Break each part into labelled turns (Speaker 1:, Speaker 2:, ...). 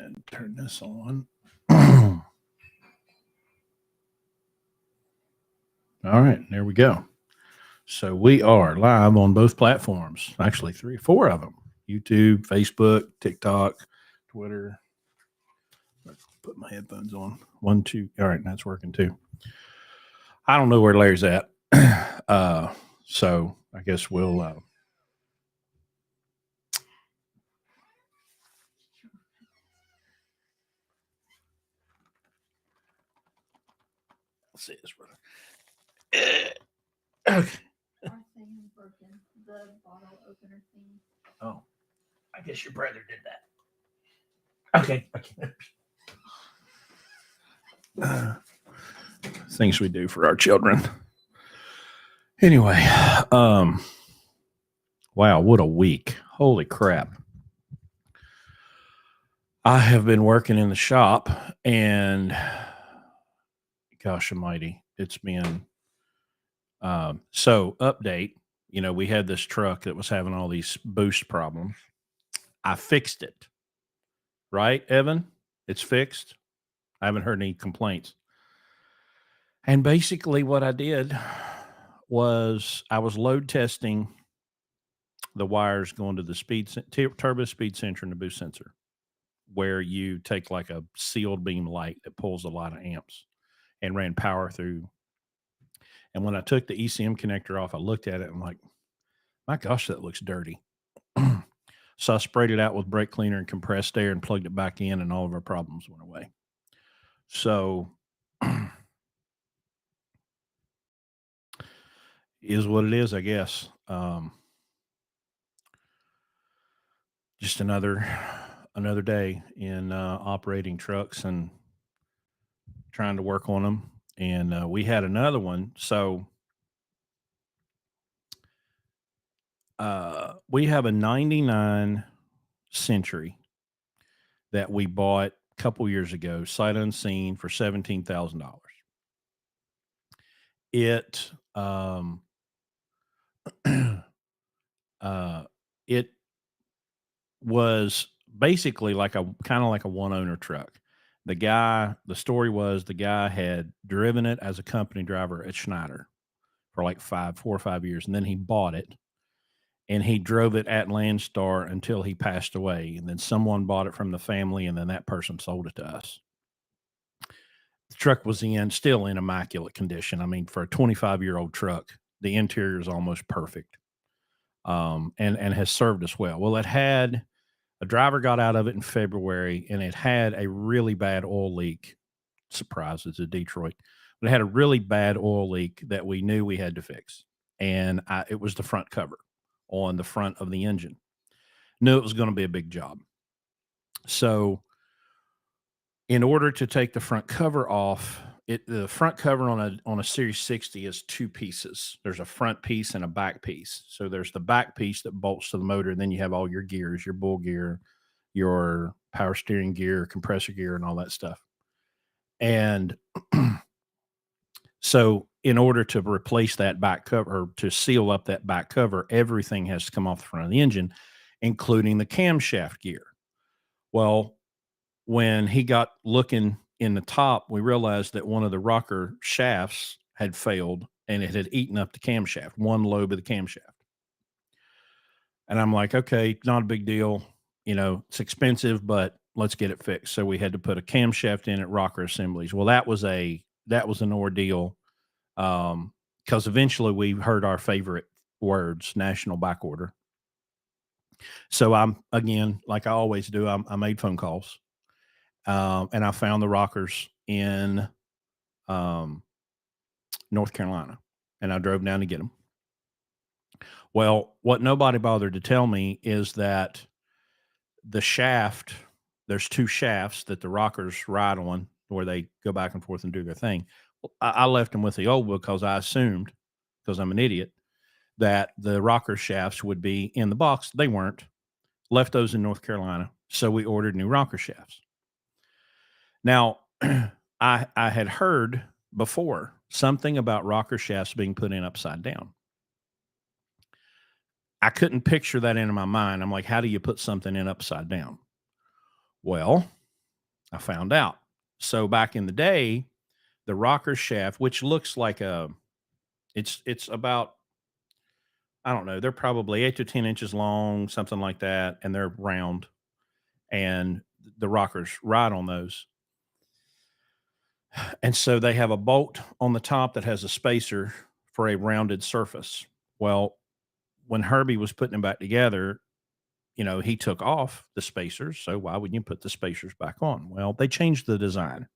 Speaker 1: and turn this on. All right, there we go. So we are live on both platforms. Actually, 3 or 4 of them: YouTube, Facebook, TikTok, Twitter. Let's put my headphones on. 1, 2. All right, that's working too. I don't know where Larry's at, so I guess we'll. Let's see this, brother. Okay.
Speaker 2: Our thing is broken. The bottle opener thing.
Speaker 1: Oh, I guess your brother did that. Okay. Things we do for our children. Anyway, wow, what a week. Holy crap. I have been working in the shop and gosh almighty, it's been, so update, we had this truck that was having all these boost problems. I fixed it, right, Evan? It's fixed. I haven't heard any complaints. And basically what I did was I was load testing the wires going to the turbo speed sensor and the boost sensor, where you take like a sealed beam light that pulls a lot of amps, and ran power through. And when I took the ECM connector off, I looked at it and I'm like, my gosh, that looks dirty. So I sprayed it out with brake cleaner and compressed air and plugged it back in, and all of our problems went away. So is what it is, I guess. Just another day in operating trucks and trying to work on them. And we had another one. So we have a 99 Century that we bought a couple years ago, sight unseen, for $17,000. It it was basically like a kind of like a one owner truck. The story was the guy had driven it as a company driver at Schneider for like 4 or 5 years, and then he bought it and he drove it at Landstar until he passed away. And then someone bought it from the family, and then that person sold it to us. The truck was still in immaculate condition. I mean, for a 25-year-old truck, the interior is almost perfect, and has served us well. Well, a driver got out of it in February, and it had a really bad oil leak. Surprise, it's a Detroit. But it had a really bad oil leak that we knew we had to fix. And it was the front cover on the front of the engine. Knew it was going to be a big job. So in order to take the front cover off, the front cover on a Series 60 is 2 pieces. There's a front piece and a back piece. So there's the back piece that bolts to the motor, and then you have all your gears, your bull gear, your power steering gear, compressor gear, and all that stuff. And so in order to replace that back cover, or to seal up that back cover, everything has to come off the front of the engine, including the camshaft gear. Well, when he got looking in the top, we realized that one of the rocker shafts had failed, and it had eaten up the camshaft, one lobe of the camshaft. And I'm like, okay, not a big deal. It's expensive, but let's get it fixed. So we had to put a camshaft in at Rocker Assemblies. Well, that was an ordeal, because eventually we heard our favorite words, national back order. So I'm, again, like I always do, I made phone calls, and I found the rockers in North Carolina, and I drove down to get them. Well, what nobody bothered to tell me is that the shaft, there's 2 shafts that the rockers ride on where they go back and forth and do their thing. Well, I left them with the old because I assumed, because I'm an idiot, that the rocker shafts would be in the box. They weren't. Left those in North Carolina. So we ordered new rocker shafts. Now, I had heard before something about rocker shafts being put in upside down. I couldn't picture that into my mind. I'm like, how do you put something in upside down? Well, I found out. So back in the day, the rocker shaft, which looks like it's about, I don't know, they're probably 8 to 10 inches long, something like that, and they're round, and the rockers ride on those. And so they have a bolt on the top that has a spacer for a rounded surface. Well, when Herbie was putting them back together, he took off the spacers. So why wouldn't you put the spacers back on? Well, they changed the design.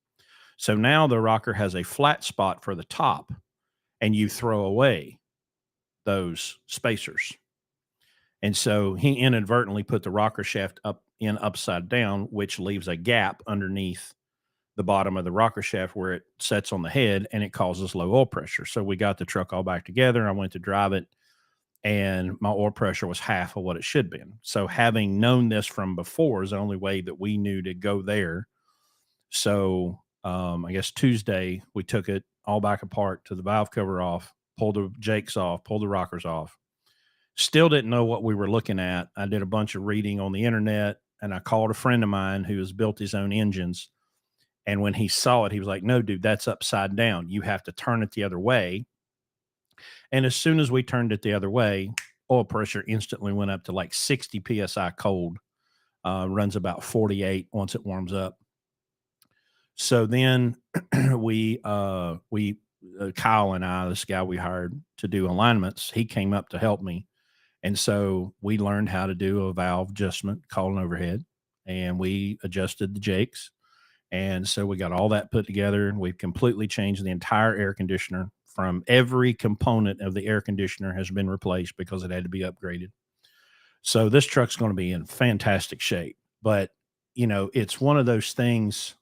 Speaker 1: So now the rocker has a flat spot for the top, and you throw away those spacers. And so he inadvertently put the rocker shaft up in upside down, which leaves a gap underneath the bottom of the rocker shaft where it sets on the head, and it causes low oil pressure. So we got the truck all back together. I went to drive it, and my oil pressure was half of what it should have been. So having known this from before is the only way that we knew to go there. So I guess Tuesday we took it all back apart, to the valve cover off, pulled the jakes off, pulled the rockers off. Still didn't know what we were looking at. I did a bunch of reading on the internet, and I called a friend of mine who has built his own engines. And when he saw it, he was like, "No, dude, that's upside down. You have to turn it the other way." And as soon as we turned it the other way, oil pressure instantly went up to like 60 psi cold. Runs about 48 once it warms up. So then we Kyle and I, this guy we hired to do alignments, he came up to help me. And so we learned how to do a valve adjustment, column overhead, and we adjusted the jakes. And so we got all that put together, and we've completely changed the entire air conditioner. From every component of the air conditioner has been replaced because it had to be upgraded. So this truck's going to be in fantastic shape. But, it's one of those things,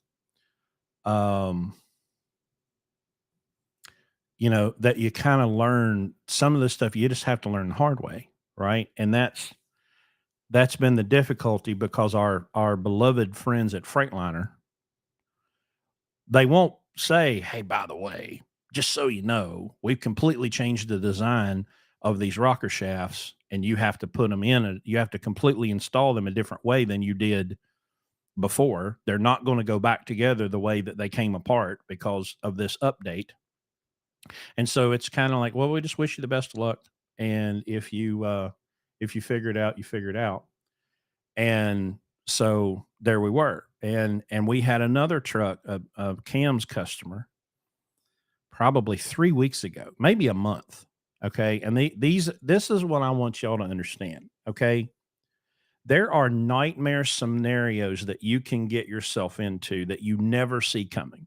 Speaker 1: um, that you kind of learn some of the stuff you just have to learn the hard way. Right. And that's been the difficulty, because our beloved friends at Freightliner, they won't say, "Hey, by the way, just so you know, we've completely changed the design of these rocker shafts, and you have to put them in, you have to completely install them a different way than you did before. They're not going to go back together the way that they came apart because of this update." And so it's kind of like, well, we just wish you the best of luck. And if you figure it out, you figure it out. And so there we were. And we had another truck, a Cam's customer, probably 3 weeks ago, maybe a month. Okay. And this is what I want y'all to understand. Okay. There are nightmare scenarios that you can get yourself into that you never see coming.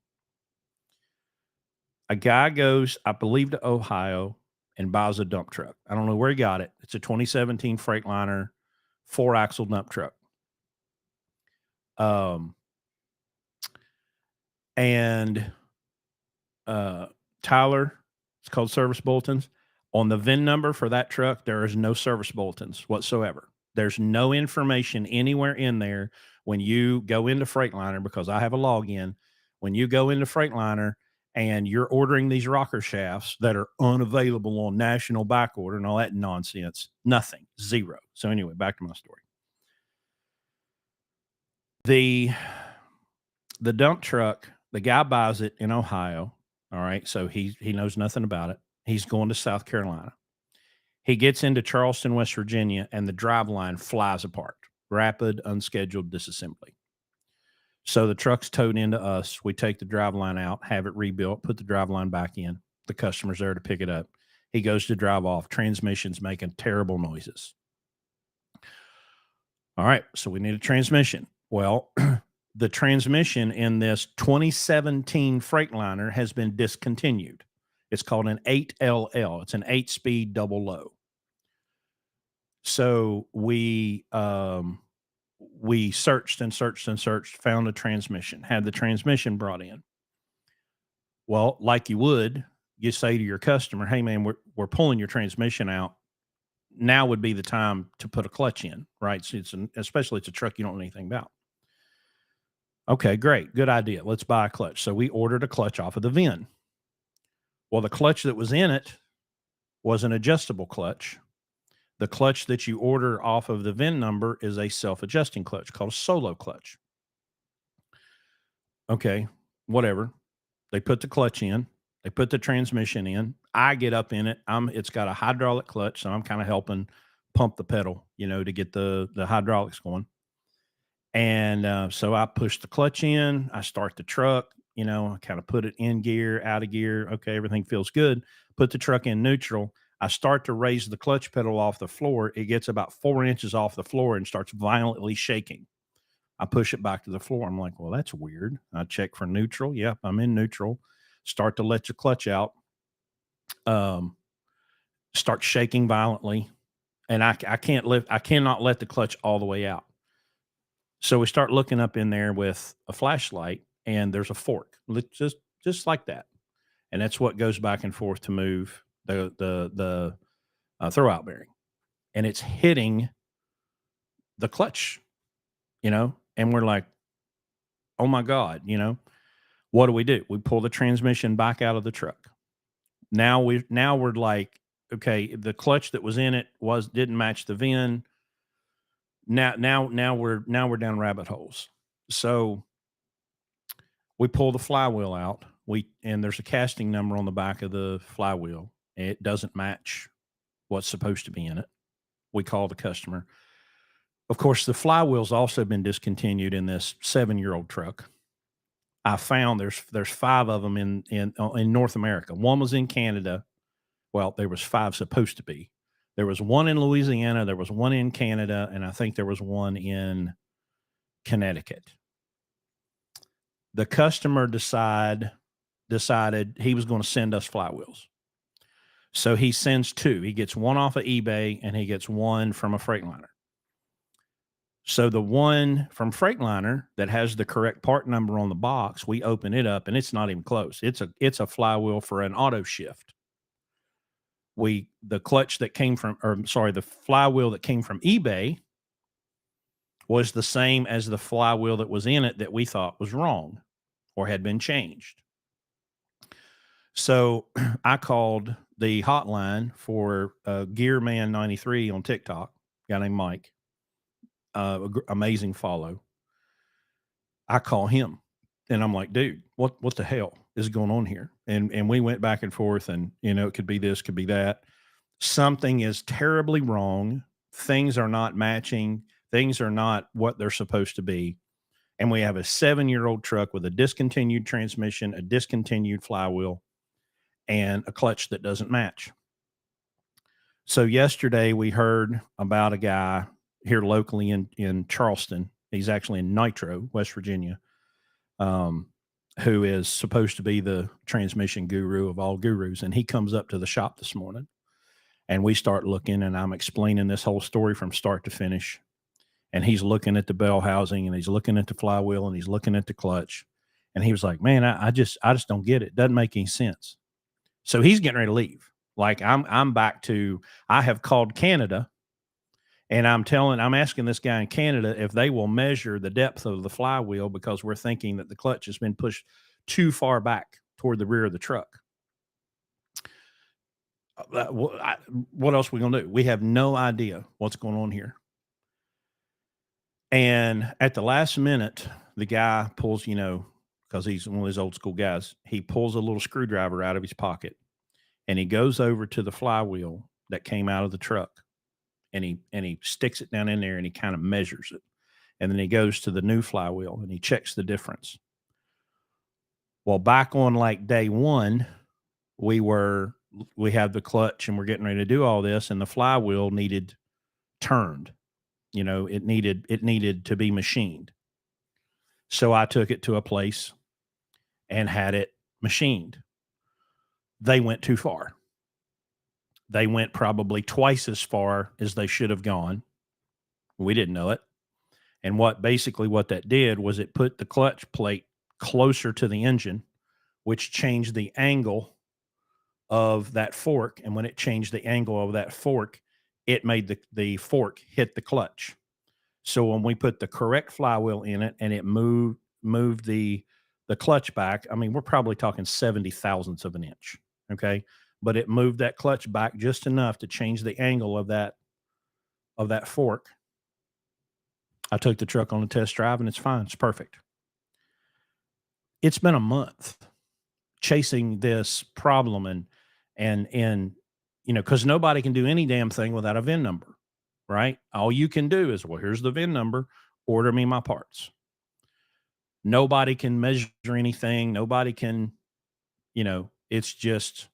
Speaker 1: A guy goes, I believe, to Ohio and buys a dump truck. I don't know where he got it. It's a 2017 Freightliner 4-axle dump truck. Um, and Tyler, it's called service bulletins. On the VIN number for that truck, there is no service bulletins whatsoever. There's no information anywhere in there when you go into Freightliner, because I have a login. When you go into Freightliner and you're ordering these rocker shafts that are unavailable on national back order and all that nonsense, nothing, zero. So anyway, back to my story. The dump truck, the guy buys it in Ohio. All right. So he knows nothing about it. He's going to South Carolina. He gets into Charleston, West Virginia, and the driveline flies apart. Rapid, unscheduled disassembly. So the truck's towed into us. We take the driveline out, have it rebuilt, put the driveline back in. The customer's there to pick it up. He goes to drive off. Transmission's making terrible noises. All right. So we need a transmission. Well, the transmission in this 2017 Freightliner has been discontinued. It's called an 8LL. It's an 8-speed double low. So we searched and searched and searched, found a transmission, had the transmission brought in. Well, like you would, you say to your customer, "Hey man, we're pulling your transmission out. Now would be the time to put a clutch in," right? So especially it's a truck you don't know anything about. Okay, great. Good idea. Let's buy a clutch. So we ordered a clutch off of the VIN. Well, the clutch that was in it was an adjustable clutch. The clutch that you order off of the VIN number is a self-adjusting clutch called a solo clutch. Okay, whatever. They put the clutch in. They put the transmission in. I get up in it. It's got a hydraulic clutch, so I'm kind of helping pump the pedal, to get the hydraulics going. And so I push the clutch in. I start the truck. I kind of put it in gear, out of gear. Okay, everything feels good. Put the truck in neutral. I start to raise the clutch pedal off the floor. It gets about 4 inches off the floor and starts violently shaking. I push it back to the floor. I'm like, well, that's weird. I check for neutral. Yep, I'm in neutral. Start to let the clutch out. Um, Start shaking violently, and I can't lift. I cannot let the clutch all the way out. So we start looking up in there with a flashlight, and there's a fork, just like that, and that's what goes back and forth to move the throwout bearing, and it's hitting the clutch, and we're like, oh my god, what do? We pull the transmission back out of the truck. Now we're like, okay, the clutch that was in it didn't match the VIN. Now we're down rabbit holes. So we pull the flywheel out. And there's a casting number on the back of the flywheel. It doesn't match what's supposed to be in it. We call the customer. Of course, the flywheel's also been discontinued in this 7-year-old truck. I found there's 5 of them in North America. One was in Canada. Well, there was 5 supposed to be. There was one in Louisiana, there was one in Canada, and I think there was one in Connecticut. The customer decided he was going to send us flywheels. So he sends 2. He gets one off of eBay and he gets one from a Freightliner. So the one from Freightliner that has the correct part number on the box, we open it up and it's not even close. It's a flywheel for an auto shift. The flywheel that came from eBay was the same as the flywheel that was in it that we thought was wrong or had been changed. So I called the hotline for Gearman 93 on TikTok, a guy named Mike, amazing follow. I call him and I'm like, dude, what the hell is going on here? And we went back and forth, and it could be this, could be that. Something is terribly wrong. Things are not matching. Things are not what they're supposed to be. And we have a 7-year-old truck with a discontinued transmission, a discontinued flywheel, and a clutch that doesn't match. So yesterday we heard about a guy here locally in Charleston. He's actually in Nitro, West Virginia, who is supposed to be the transmission guru of all gurus. And he comes up to the shop this morning. And we start looking, and I'm explaining this whole story from start to finish. And he's looking at the bell housing, and he's looking at the flywheel, and he's looking at the clutch. And he was like, man, I just don't get it. Doesn't make any sense. So he's getting ready to leave. Like I'm back to, I have called Canada, and I'm asking this guy in Canada if they will measure the depth of the flywheel, because we're thinking that the clutch has been pushed too far back toward the rear of the truck. What else are we going to do? We have no idea what's going on here. And at the last minute, the guy pulls, because he's one of those old school guys, he pulls a little screwdriver out of his pocket, and he goes over to the flywheel that came out of the truck, and he sticks it down in there, and he kind of measures it. And then he goes to the new flywheel and he checks the difference. Well, back on like day 1, we had the clutch and we're getting ready to do all this, and the flywheel needed turned. It needed to be machined. So I took it to a place and had it machined. They went too far. They went probably twice as far as they should have gone. We didn't know it. And what that did was it put the clutch plate closer to the engine, which changed the angle of that fork. And when it changed the angle of that fork, it made the fork hit the clutch. So when we put the correct flywheel in it and it moved the clutch back, I mean, we're probably talking 70 thousandths of an inch. Okay. But it moved that clutch back just enough to change the angle of that fork. I took the truck on a test drive and it's fine. It's perfect. it's been a month chasing this problem and because nobody can do any damn thing without a VIN number, right? All you can do is, well, here's the VIN number, order me my parts. Nobody can measure anything. Nobody can, it's just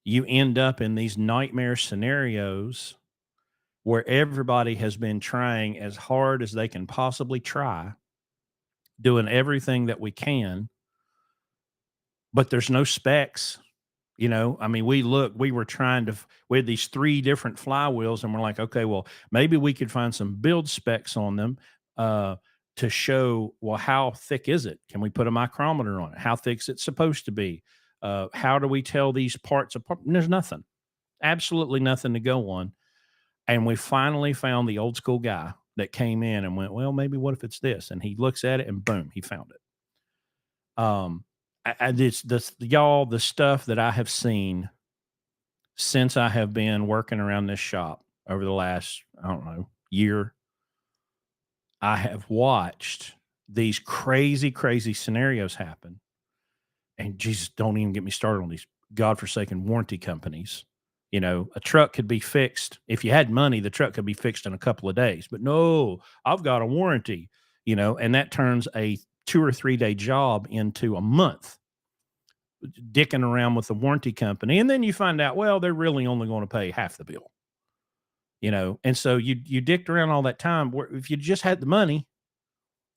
Speaker 1: you end up in these nightmare scenarios where everybody has been trying as hard as they can possibly try, doing everything that we can, but there's no specs. I mean, we were trying to, we had these three different flywheels, and we're like, okay, well, maybe we could find some build specs on them uh, to show, well, how thick is it? Can we put a micrometer on it? How thick's it supposed to be? How do we tell these parts apart? And there's nothing, absolutely nothing to go on. And we finally found the old school guy that came in and went, well, maybe what if it's this? And he looks at it and boom, he found it. Y'all, the stuff that I have seen since I have been working around this shop over the last, I don't know, year, I have watched these crazy, crazy scenarios happen. And Jesus, don't even get me started on these godforsaken warranty companies. A truck could be fixed. If you had money, the truck could be fixed in a couple of days. But no, I've got a warranty, and that turns a 2 or 3 day job into a month dicking around with the warranty company. And then you find out, well, they're really only going to pay half the bill, And so you dicked around all that time. Where if you just had the money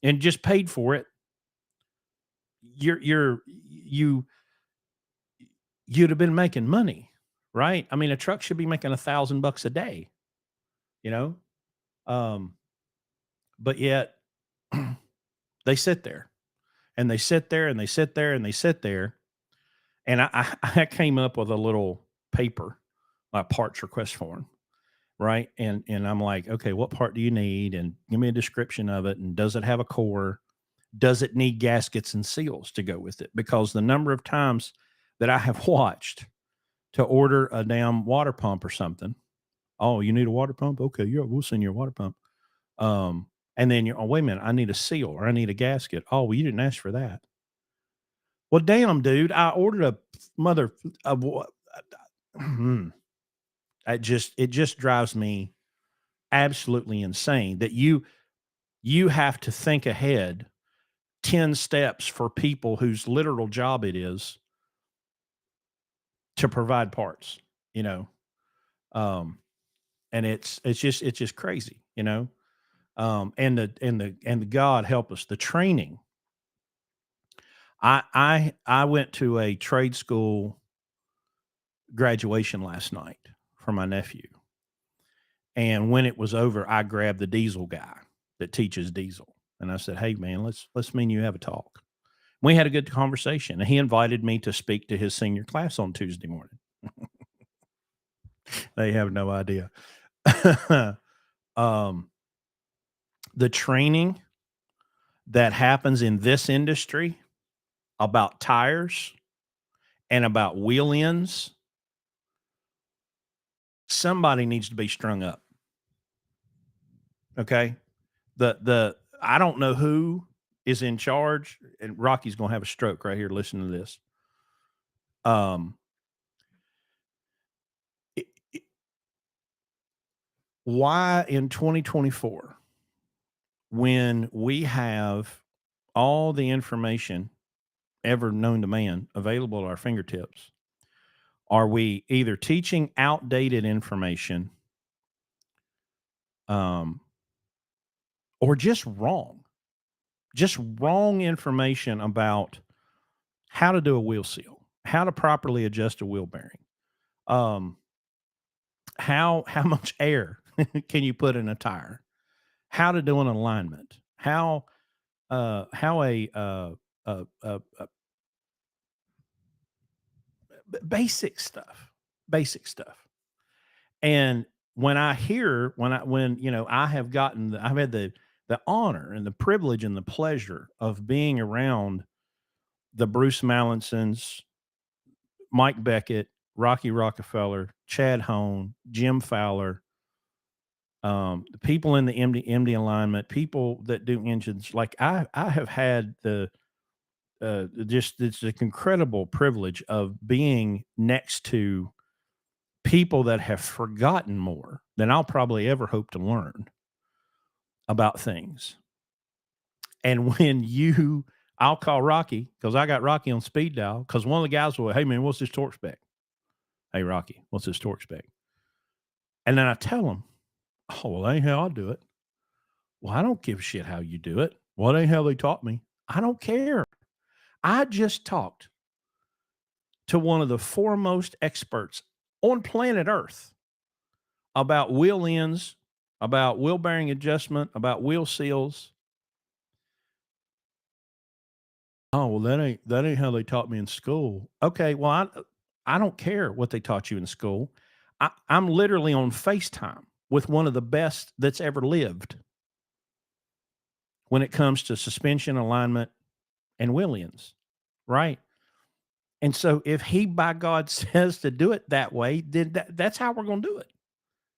Speaker 1: and just paid for it, you you'd have been making money, right? I mean, a truck should be making $1,000 a day, you know? Um, but yet they sit there and they sit there and they sit there and they sit there. And I came up with a little paper, my parts request form, right? And I'm like, okay, what part do you need? And give me a description of it. And does it have a core? Does it need gaskets and seals to go with it? Because the number of times that I have watched to order a damn water pump or something. Oh, you need a water pump? Okay, yeah, we'll send you a water pump. Um, and then you're, oh, wait a minute, I need a seal or I need a gasket. Oh, well, you didn't ask for that. Well, damn, dude, I ordered a mother. It just drives me absolutely insane that you have to think ahead 10 steps for people whose literal job it is to provide parts, you know. Um, and it's just crazy, and the God help us, the training. I went to a trade school graduation last night for my nephew. And when it was over, I grabbed the diesel guy that teaches diesel. And I said, "Hey man, let's me and you have a talk." We had a good conversation. And he invited me to speak to his senior class on Tuesday morning. They have no idea. um, the training that happens in this industry about tires and about wheel ends, somebody needs to be strung up. Okay. The I don't know who is in charge, and Rocky's gonna have a stroke right here. Listen to this. Um, i- i- why in 2024, when we have all the information ever known to man available at our fingertips, are we either teaching outdated information, um, or just wrong information about how to do a wheel seal, how to properly adjust a wheel bearing, um, how much air can you put in a tire, how to do an alignment, how basic stuff, basic stuff. And when I have I've had the honor and the privilege and the pleasure of being around the Bruce Mallinsons, Mike Beckett, Rocky Rockefeller, Chad Hone, Jim Fowler, the people in the MD alignment, people that do engines. Like I have had just it's an incredible privilege of being next to people that have forgotten more than I'll probably ever hope to learn about things. And when you I'll call Rocky because I got Rocky on speed dial because one of the guys will, hey man, what's this torque spec? Hey Rocky, what's this torque spec? And then I tell him, oh, well, that ain't how I do it. Well, I don't give a shit how you do it. Well, that ain't how they taught me. I don't care. I just talked to one of the foremost experts on planet Earth about wheel ends, about wheel bearing adjustment, about wheel seals. Oh, well, that ain't how they taught me in school. Okay, well, I don't care what they taught you in school. I'm literally on FaceTime with one of the best that's ever lived when it comes to suspension alignment and wheel ends, right? And so if he by God says to do it that way, then that's how we're going to do it.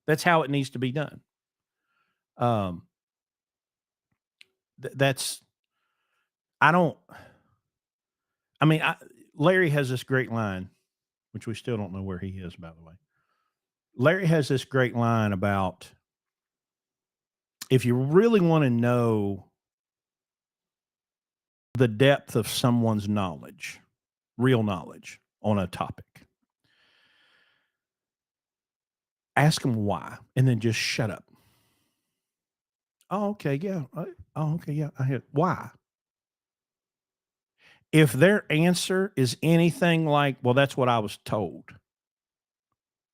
Speaker 1: That's how it needs to be done. Um, that's I don't. I mean, Larry has this great line, which we still don't know where he is, by the way. Larry has this great line about if you really want to know the depth of someone's knowledge, real knowledge on a topic, ask them why, and then just shut up. Oh, okay, yeah. Oh, okay, yeah. I hear why. If their answer is anything like, well, that's what I was told,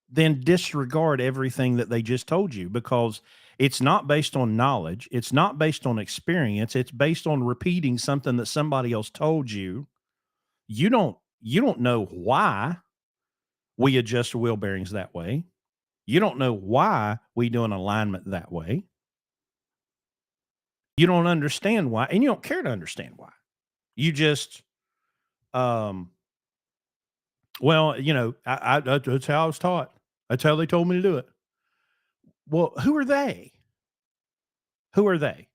Speaker 1: then disregard everything that they just told you because it's not based on knowledge. It's not based on experience. It's based on repeating something that somebody else told you. You don't know why we adjust wheel bearings that way. You don't know why we do an alignment that way. You don't understand why, and you don't care to understand why. You just, um, well, that's how I was taught. That's how they told me to do it. Well, who are they? Who are they?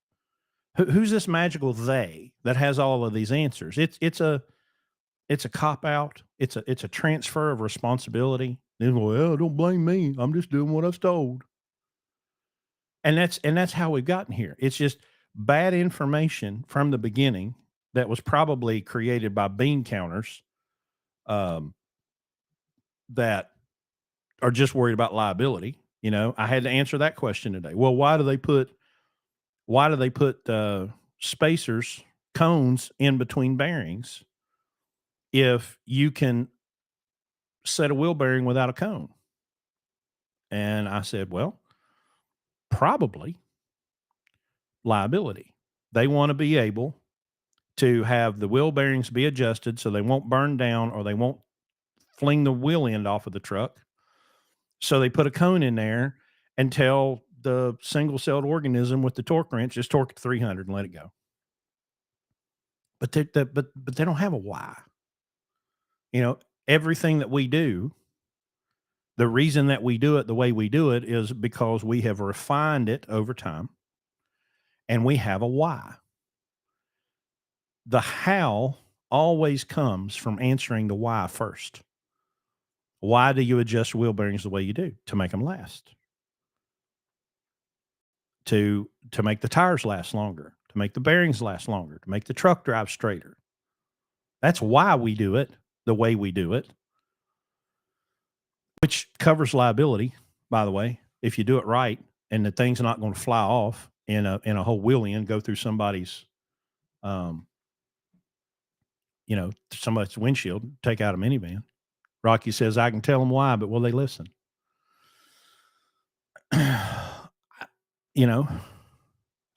Speaker 1: Who's this magical they that has all of these answers? It's a cop out. It's a transfer of responsibility. Well, don't blame me. I'm just doing what I was told. And that's how we've gotten here. It's just bad information from the beginning that was probably created by bean counters um, that are just worried about liability. I had to answer that question today. Well, why do they put spacers, cones in between bearings if you can set a wheel bearing without a cone? And I said, well, probably liability. They want to be able to have the wheel bearings be adjusted so they won't burn down or they won't fling the wheel end off of the truck. So they put a cone in there and tell the single celled organism with the torque wrench, just torque it to 300 and let it go. But they don't have a why. Everything that we do, the reason that we do it the way we do it is because we have refined it over time and we have a why. The how always comes from answering the why first. Why do you adjust wheel bearings the way you do? To make them last. To make the tires last longer, to make the bearings last longer, to make the truck drive straighter. That's why we do it the way we do it, which covers liability, by the way, if you do it right and the thing's not going to fly off in a whole wheel end, go through um, somebody's windshield, take out a minivan. Rocky says, I can tell them why, but will they listen? you know,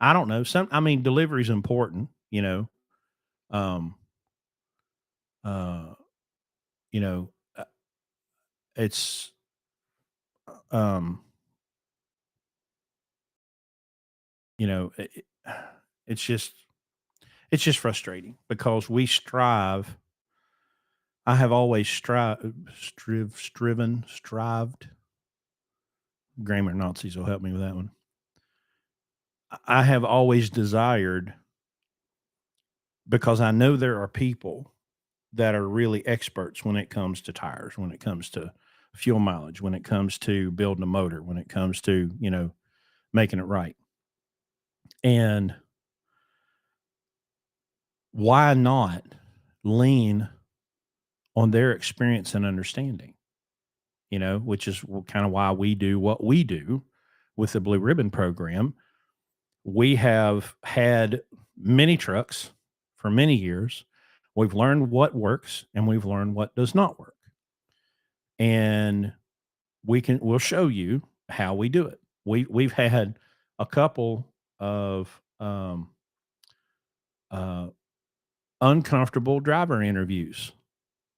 Speaker 1: I don't know. Delivery is important, um, uh, you know, uh, it's, um, it, it's just, it's just frustrating because we strive. I have always strived. Grammar Nazis will help me with that one. I have always desired because I know there are people that are really experts when it comes to tires, when it comes to fuel mileage, when it comes to building a motor, when it comes to, making it right. And why not lean on their experience and understanding, which is kind of why we do what we do with the Blue Ribbon program. We have had many trucks for many years. We've learned what works and we've learned what does not work. And we'll show you how we do it. We've had a couple of uh, uncomfortable driver interviews,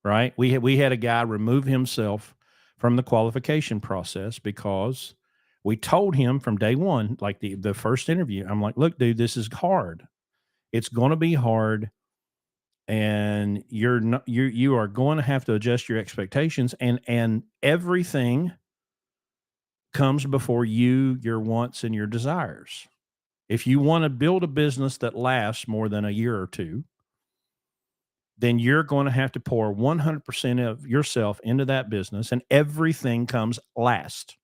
Speaker 1: right? We had a guy remove himself from the qualification process because we told him from day one, like the first interview, I'm like, look, dude, this is hard. It's going to be hard, and you're not you are going to have to adjust your expectations, and everything comes before you, your wants and your desires. If you want to build a business that lasts more than a year or two, then you're going to have to pour 100% of yourself into that business, and everything comes last.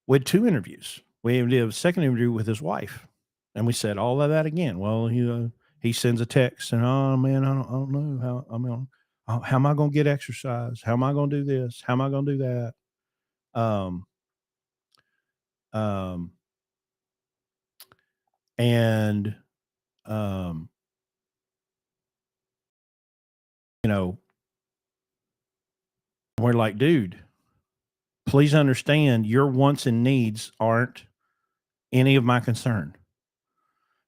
Speaker 1: We had two interviews. We did a second interview with his wife, and we said all of that again. Well, he sends a text and, oh man, I don't know how am I going to get exercise? How am I going to do this? How am I going to do that? Um, um, and um, you know, we're like, dude, please understand your wants and needs aren't any of my concern.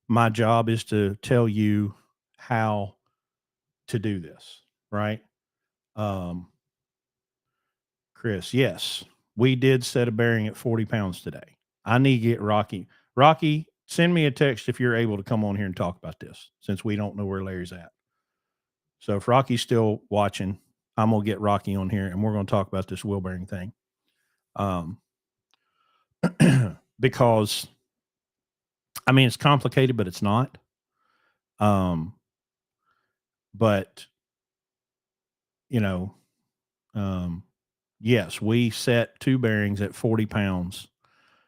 Speaker 1: My job is to tell you how to do this, right? Um, Chris, yes, we did set a bearing at 40 pounds today. I need to get Rocky. Rocky, send me a text if you're able to come on here and talk about this, since we don't know where Larry's at. So if Rocky's still watching, I'm gonna get Rocky on here and we're gonna talk about this wheel bearing thing. Um, because I mean it's complicated, but it's not. Um, but you know, um, yes, we set two bearings at 40 pounds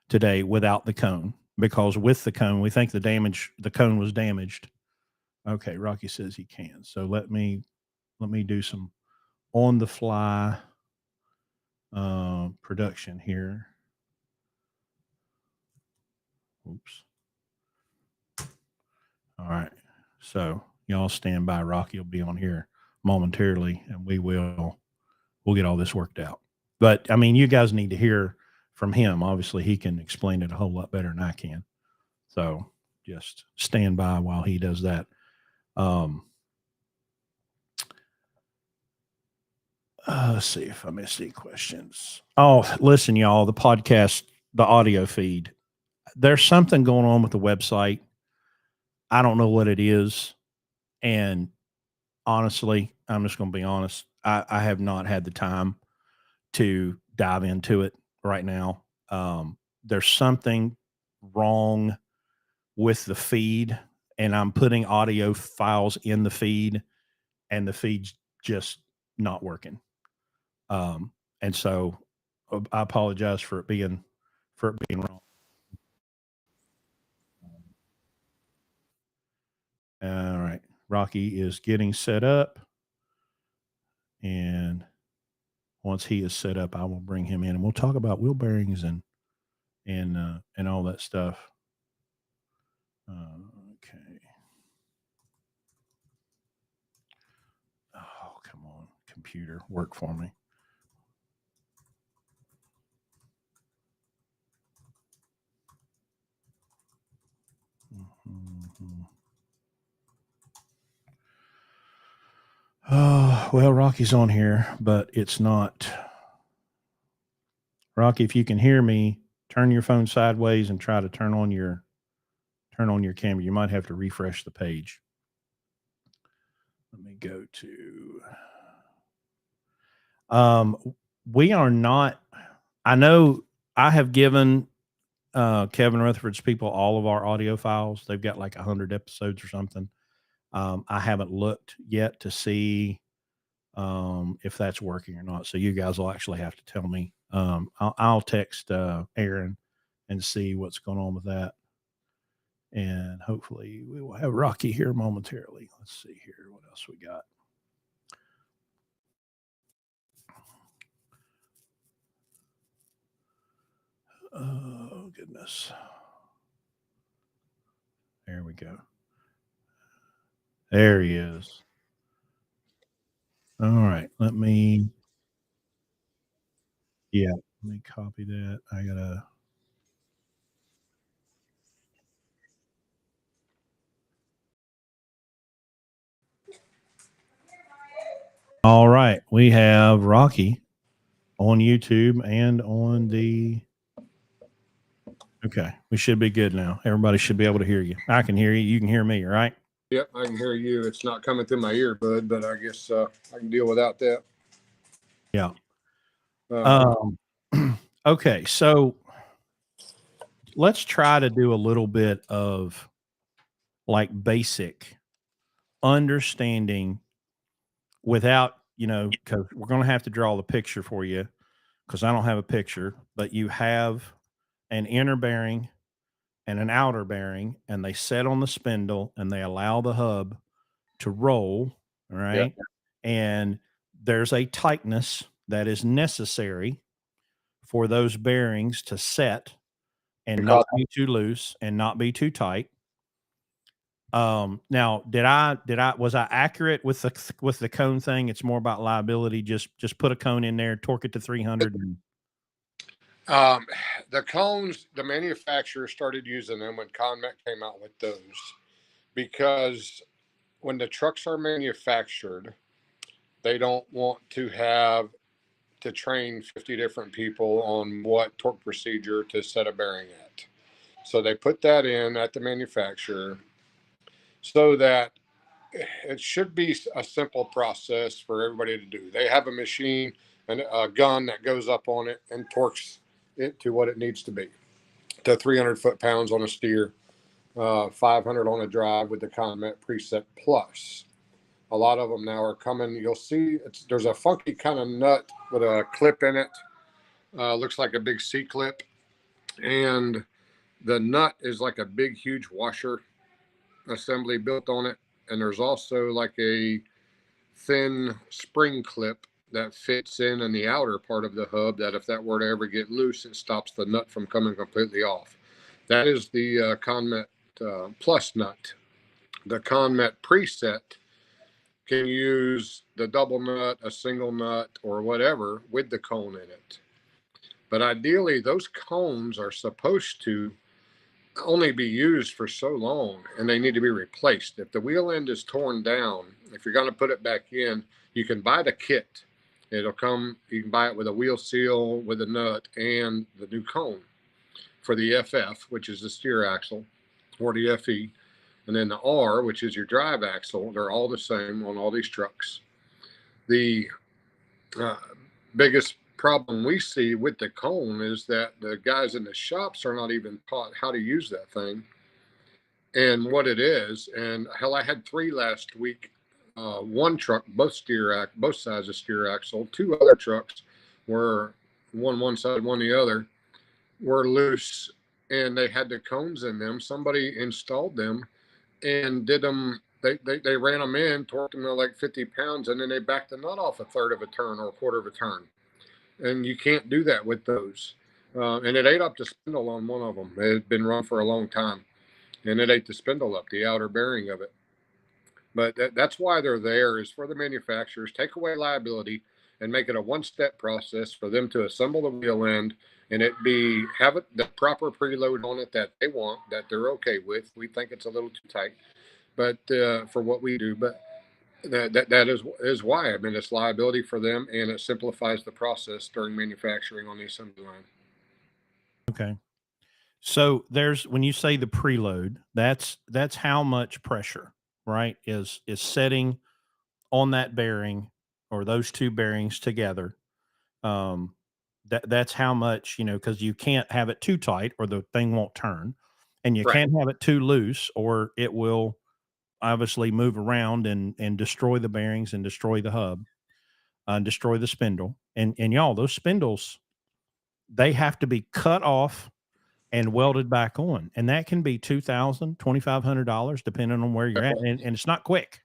Speaker 1: today without the cone, because with the cone, we think the cone was damaged. Okay, Rocky says he can. So let me do some on the fly production here. Oops. All right. So y'all stand by. Rocky will be on here momentarily, and we'll get all this worked out. But I mean, you guys need to hear from him. Obviously, he can explain it a whole lot better than I can. So just stand by while he does that. Um, let's see if I missed any questions. Oh, listen, y'all, the podcast, the audio feed. There's something going on with the website. I don't know what it is. And honestly, I'm just going to be honest. I have not had the time to dive into it right now. There's something wrong with the feed, and I'm putting audio files in the feed, and the feed's just not working. And so I apologize for it being wrong. All right, Rocky is getting set up, and once he is set up, I will bring him in, and we'll talk about wheel bearings and all that stuff. Okay. Oh, come on, computer, work for me. Mm-hmm. Oh, well, Rocky's on here, but it's not. Rocky, if you can hear me, turn your phone sideways and try to turn on your camera. You might have to refresh the page. Let me go to we are not. I know I have given Kevin Rutherford's people all of our audio files. They've got like 100 episodes or something. I haven't looked yet to see if that's working or not. So you guys will actually have to tell me. I'll text Aaron and see what's going on with that. And hopefully we will have Rocky here momentarily. Let's see here. What else we got? Oh, goodness. There we go. There he is. All right. Yeah, let me copy that. I got to. All right. We have Rocky on YouTube and on the. Okay. We should be good now. Everybody should be able to hear you. I can hear you. You can hear me, right?
Speaker 3: Yep, I can hear you. It's not coming through my earbud, but I guess I can deal without that.
Speaker 1: Yeah. Okay. So let's try to do a little bit of like basic understanding without, because we're going to have to draw the picture for you because I don't have a picture, but you have an inner bearing and an outer bearing, and they set on the spindle and they allow the hub to roll. All right.
Speaker 3: Yep.
Speaker 1: And there's a tightness that is necessary for those bearings to set and not be too loose and not be too tight. Now, was I accurate with the cone thing? It's more about liability. Just put a cone in there, torque it to 300.
Speaker 3: The cones, the manufacturer started using them when Conmet came out with those, because when the trucks are manufactured, they don't want to have to train 50 different people on what torque procedure to set a bearing at. So they put that in at the manufacturer so that it should be a simple process for everybody to do. They have a machine and a gun that goes up on it and torques it to what it needs to be, to 300 foot-pounds on a steer, 500 on a drive with the Conmet preset plus. A lot of them now are coming. You'll see there's a funky kind of nut with a clip in it. Looks like a big C clip, and the nut is like a big, huge washer assembly built on it. And there's also like a thin spring clip that fits in the outer part of the hub, that if that were to ever get loose, it stops the nut from coming completely off. That is the Conmet plus nut. The Conmet preset can use the double nut, a single nut, or whatever with the cone in it. But ideally, those cones are supposed to only be used for so long, and they need to be replaced. If the wheel end is torn down, if you're going to put it back in, you can buy the kit. It'll come, you can buy it with a wheel seal, with a nut, and the new cone for the FF, which is the steer axle, or the FE. And then the R, which is your drive axle. They're all the same on all these trucks. The biggest problem we see with the cone is that the guys in the shops are not even taught how to use that thing and what it is. And hell, I had 3 last week. One truck, both sides of steer axle. 2 other trucks were one side, one the other, were loose, and they had the cones in them. Somebody installed them and did them. They ran them in, torqued them to like 50 pounds, and then they backed the nut off a third of a turn or a quarter of a turn. And you can't do that with those. And it ate up the spindle on one of them. It had been run for a long time, and it ate the spindle up, the outer bearing of it. But that's why they're there, is for the manufacturers, take away liability and make it a one-step process for them to assemble the wheel end, and have it the proper preload on it that they want, that they're okay with. We think it's a little too tight, but for what we do, but that is why. I mean, it's liability for them, and it simplifies the process during manufacturing on the assembly line.
Speaker 1: Okay. So when you say the preload, that's how much pressure, right? Is setting on that bearing or those 2 bearings together. That's how much, because you can't have it too tight or the thing won't turn, and you
Speaker 3: Right.
Speaker 1: can't have it too loose or it will obviously move around and destroy the bearings and destroy the hub, and destroy the spindle. And y'all, those spindles, they have to be cut off and welded back on, and that can be $2,000, $2,500 depending on where you're at, and it's not quick.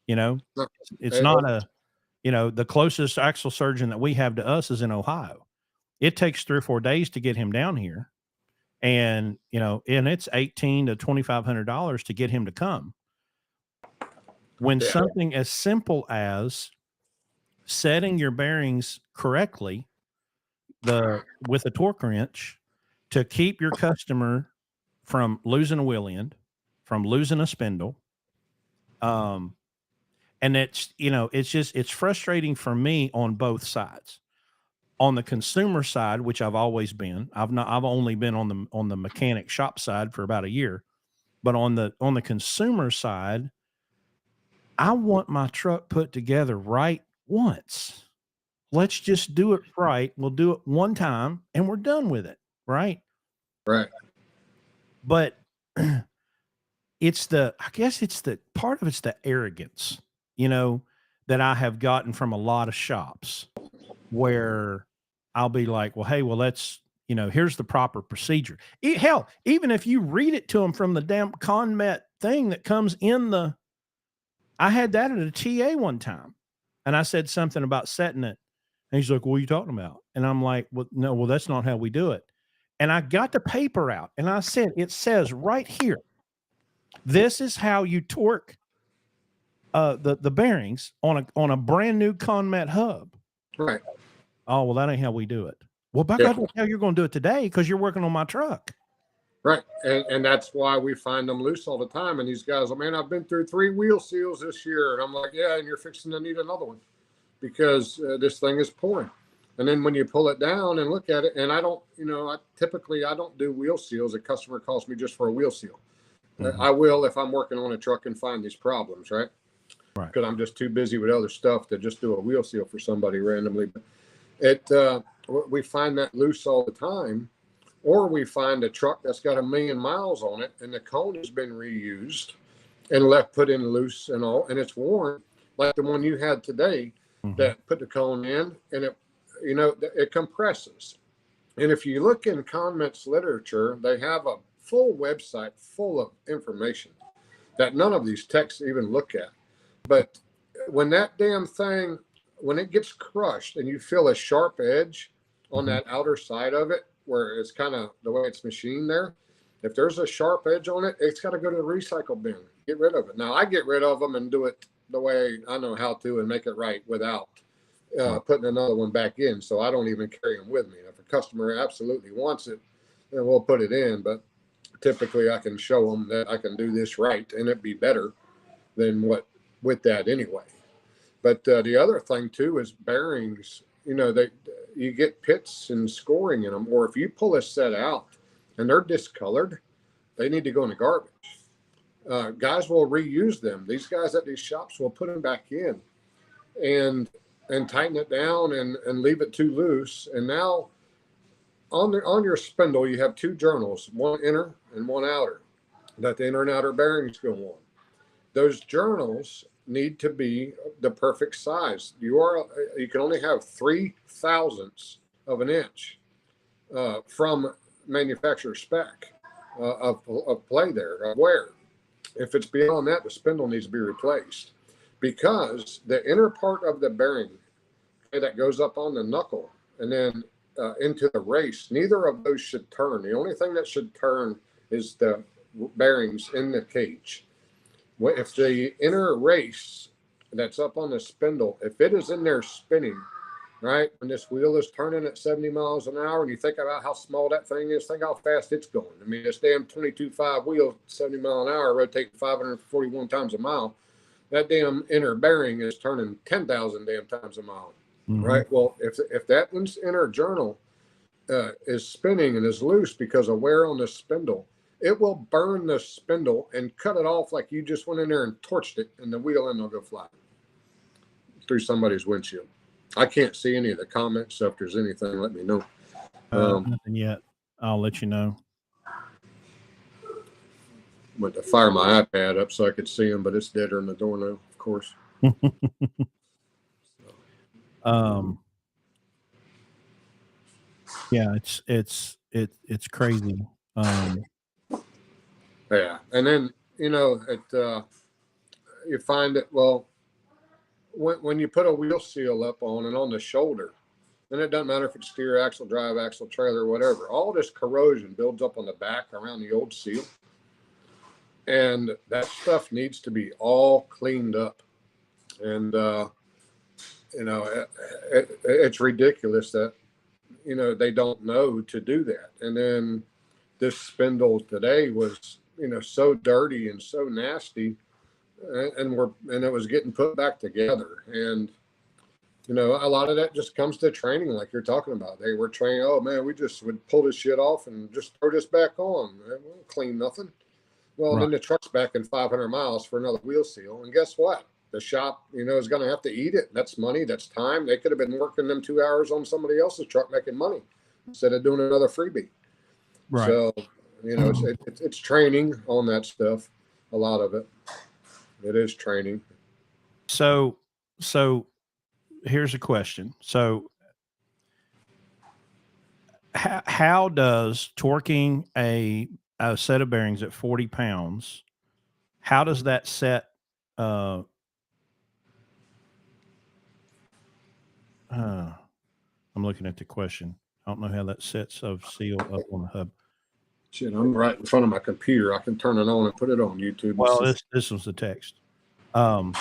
Speaker 1: You know,
Speaker 3: No,
Speaker 1: it's
Speaker 3: it-
Speaker 1: not the closest axle surgeon that we have to us is in Ohio. It takes 3 or 4 days to get him down here, and and it's $1,800 to $2,500 to get him to come. When
Speaker 3: Yeah.
Speaker 1: something as simple as setting your bearings correctly, with a torque wrench, to keep your customer from losing a wheel end, from losing a spindle, and it's frustrating for me on both sides. On the consumer side, which I've always been, I've only been on the mechanic shop side for about a year, but on the consumer side, I want my truck put together right once. Let's just do it right. We'll do it one time and we're done with it, right?
Speaker 3: Right.
Speaker 1: But I guess it's the part of it's the arrogance, that I have gotten from a lot of shops where I'll be like, well, hey, well, here's the proper procedure. Hell, even if you read it to them from the damn ConMet thing that comes in I had that at a TA one time, and I said something about setting it. And he's like, what are you talking about? And I'm like, well, no, well, that's not how we do it. And I got the paper out and I said, it says right here, this is how you torque the bearings on a brand new ConMet hub.
Speaker 3: Right.
Speaker 1: Oh, well, that ain't how we do it. Well, by
Speaker 3: Yeah.
Speaker 1: God, that's how you're going to do it today because you're working on my truck.
Speaker 3: Right. And that's why we find them loose all the time. And these guys, man, I've been through 3 wheel seals this year. And I'm like, yeah, and you're fixing to need another one because this thing is pouring. And then when you pull it down and look at it, and I don't, typically I don't do wheel seals. A customer calls me just for a wheel seal.
Speaker 1: Mhm.
Speaker 3: I will if I'm working on a truck and find these problems, right?
Speaker 1: Right.
Speaker 3: Because I'm just too busy with other stuff to just do a wheel seal for somebody randomly. But we find that loose all the time. Or we find a truck that's got 1,000,000 miles on it and the cone has been reused and put in loose and all, and it's worn like the one you had today that put the cone in and it compresses. And if you look in ConMet's literature, they have a full website full of information that none of these techs even look at. But when that damn thing, when it gets crushed and you feel a sharp edge on that outer side of it, where it's kind of the way it's machined there, if there's a sharp edge on it, it's got to go to the recycle bin. Get rid of it. Now, I get rid of them and do it the way I know how to and make it right without putting another one back in. So I don't even carry them with me. If a customer absolutely wants it, then we'll put it in. But typically I can show them that I can do this right and it'd be better than what with that anyway. But the other thing too is bearings. You get pits and scoring in them, or if you pull a set out and they're discolored, they need to go in the garbage. Guys will reuse them. These guys at these shops will put them back in and tighten it down and leave it too loose. And now on your spindle, you have 2 journals, one inner and one outer, that the inner and outer bearings go on. Those journals need to be the perfect size. You can only have 3/1000ths of an inch from manufacturer spec of play there, of wear. If it's beyond that, the spindle needs to be replaced because the inner part of the bearing that goes up on the knuckle and then into the race, neither of those should turn. The only thing that should turn is the bearings in the cage. If the inner race that's up on the spindle, if it is in there spinning, right, and this wheel is turning at 70 miles an hour, and you think about how small that thing is, think how fast it's going. I mean, this damn 22.5 wheel, 70 mile an hour, rotating 541 times a mile. That damn inner bearing is turning 10,000 damn times a mile, right? Well, if that inner journal is spinning and is loose because of wear on the spindle, it will burn the spindle and cut it off like you just went in there and torched it, and the wheel end will go fly through somebody's windshield. I can't see any of the comments, so if there's anything, let me know.
Speaker 1: Nothing yet. I'll let you know.
Speaker 3: Went to fire my iPad up so I could see them, but it's deader in the door now, of course.
Speaker 1: Yeah, it's crazy.
Speaker 3: Yeah, and then you find it when you put a wheel seal up on and on the shoulder, then it doesn't matter if it's steer axle, drive axle, trailer, whatever. All this corrosion builds up on the back around the old seal, and that stuff needs to be all cleaned up. And it's ridiculous that they don't know to do that. And then this spindle today was so dirty and so nasty, and it was getting put back together. And a lot of that just comes to training, like you're talking about. They were training, oh man, we just would pull this shit off and just throw this back on. We won't clean nothing. Well,
Speaker 1: Right.
Speaker 3: Then the truck's back in 500 miles for another wheel seal. And guess what? The shop, is going to have to eat it. That's money. That's time. They could have been working them 2 hours on somebody else's truck making money instead of doing another freebie.
Speaker 1: Right.
Speaker 3: So, it's training on that stuff. A lot of it. It is training.
Speaker 1: So here's a question. So how does torquing a set of bearings at 40 pounds, how does that set, I'm looking at the question. I don't know how that sets of seal up on the hub.
Speaker 3: Shit, I'm right in front of my computer. I can turn it on and put it on YouTube.
Speaker 1: Well, this was the text. So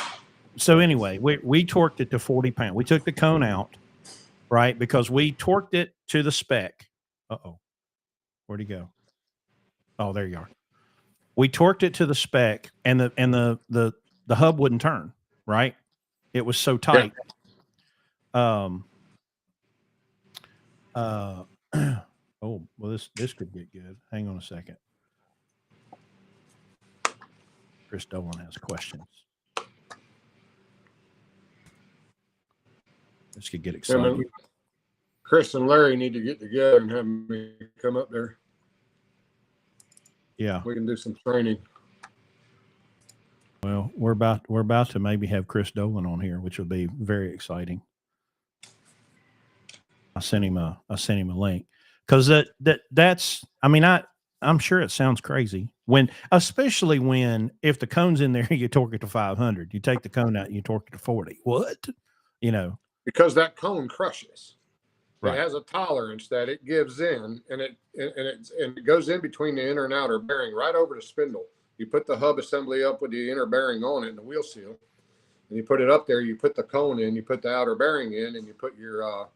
Speaker 1: anyway, we torqued it to 40 pounds. We took the cone out, right? Because we torqued it to the spec. Uh-oh. Where'd he go? Oh, there you are. We torqued it to the spec, and the hub wouldn't turn, right? It was so tight. Yeah. Oh, well, this could get good. Hang on a second. Chris Dolan has questions. This could get exciting.
Speaker 3: Yeah, Chris and Larry need to get together and have me come up there.
Speaker 1: Yeah,
Speaker 3: we can do some training.
Speaker 1: Well, we're about to maybe have Chris Dolan on here, which will be very exciting. I sent him a link because that's. I mean, I'm sure it sounds crazy especially if the cone's in there, you torque it to 500. You take the cone out, and you torque it to 40. What?
Speaker 3: Because that cone crushes.
Speaker 1: Right.
Speaker 3: It has a tolerance that it gives in, and it goes in between the inner and outer bearing, right over the spindle. You put the hub assembly up with the inner bearing on it and the wheel seal, and you put it up there. You put the cone in, you put the outer bearing in, and you put your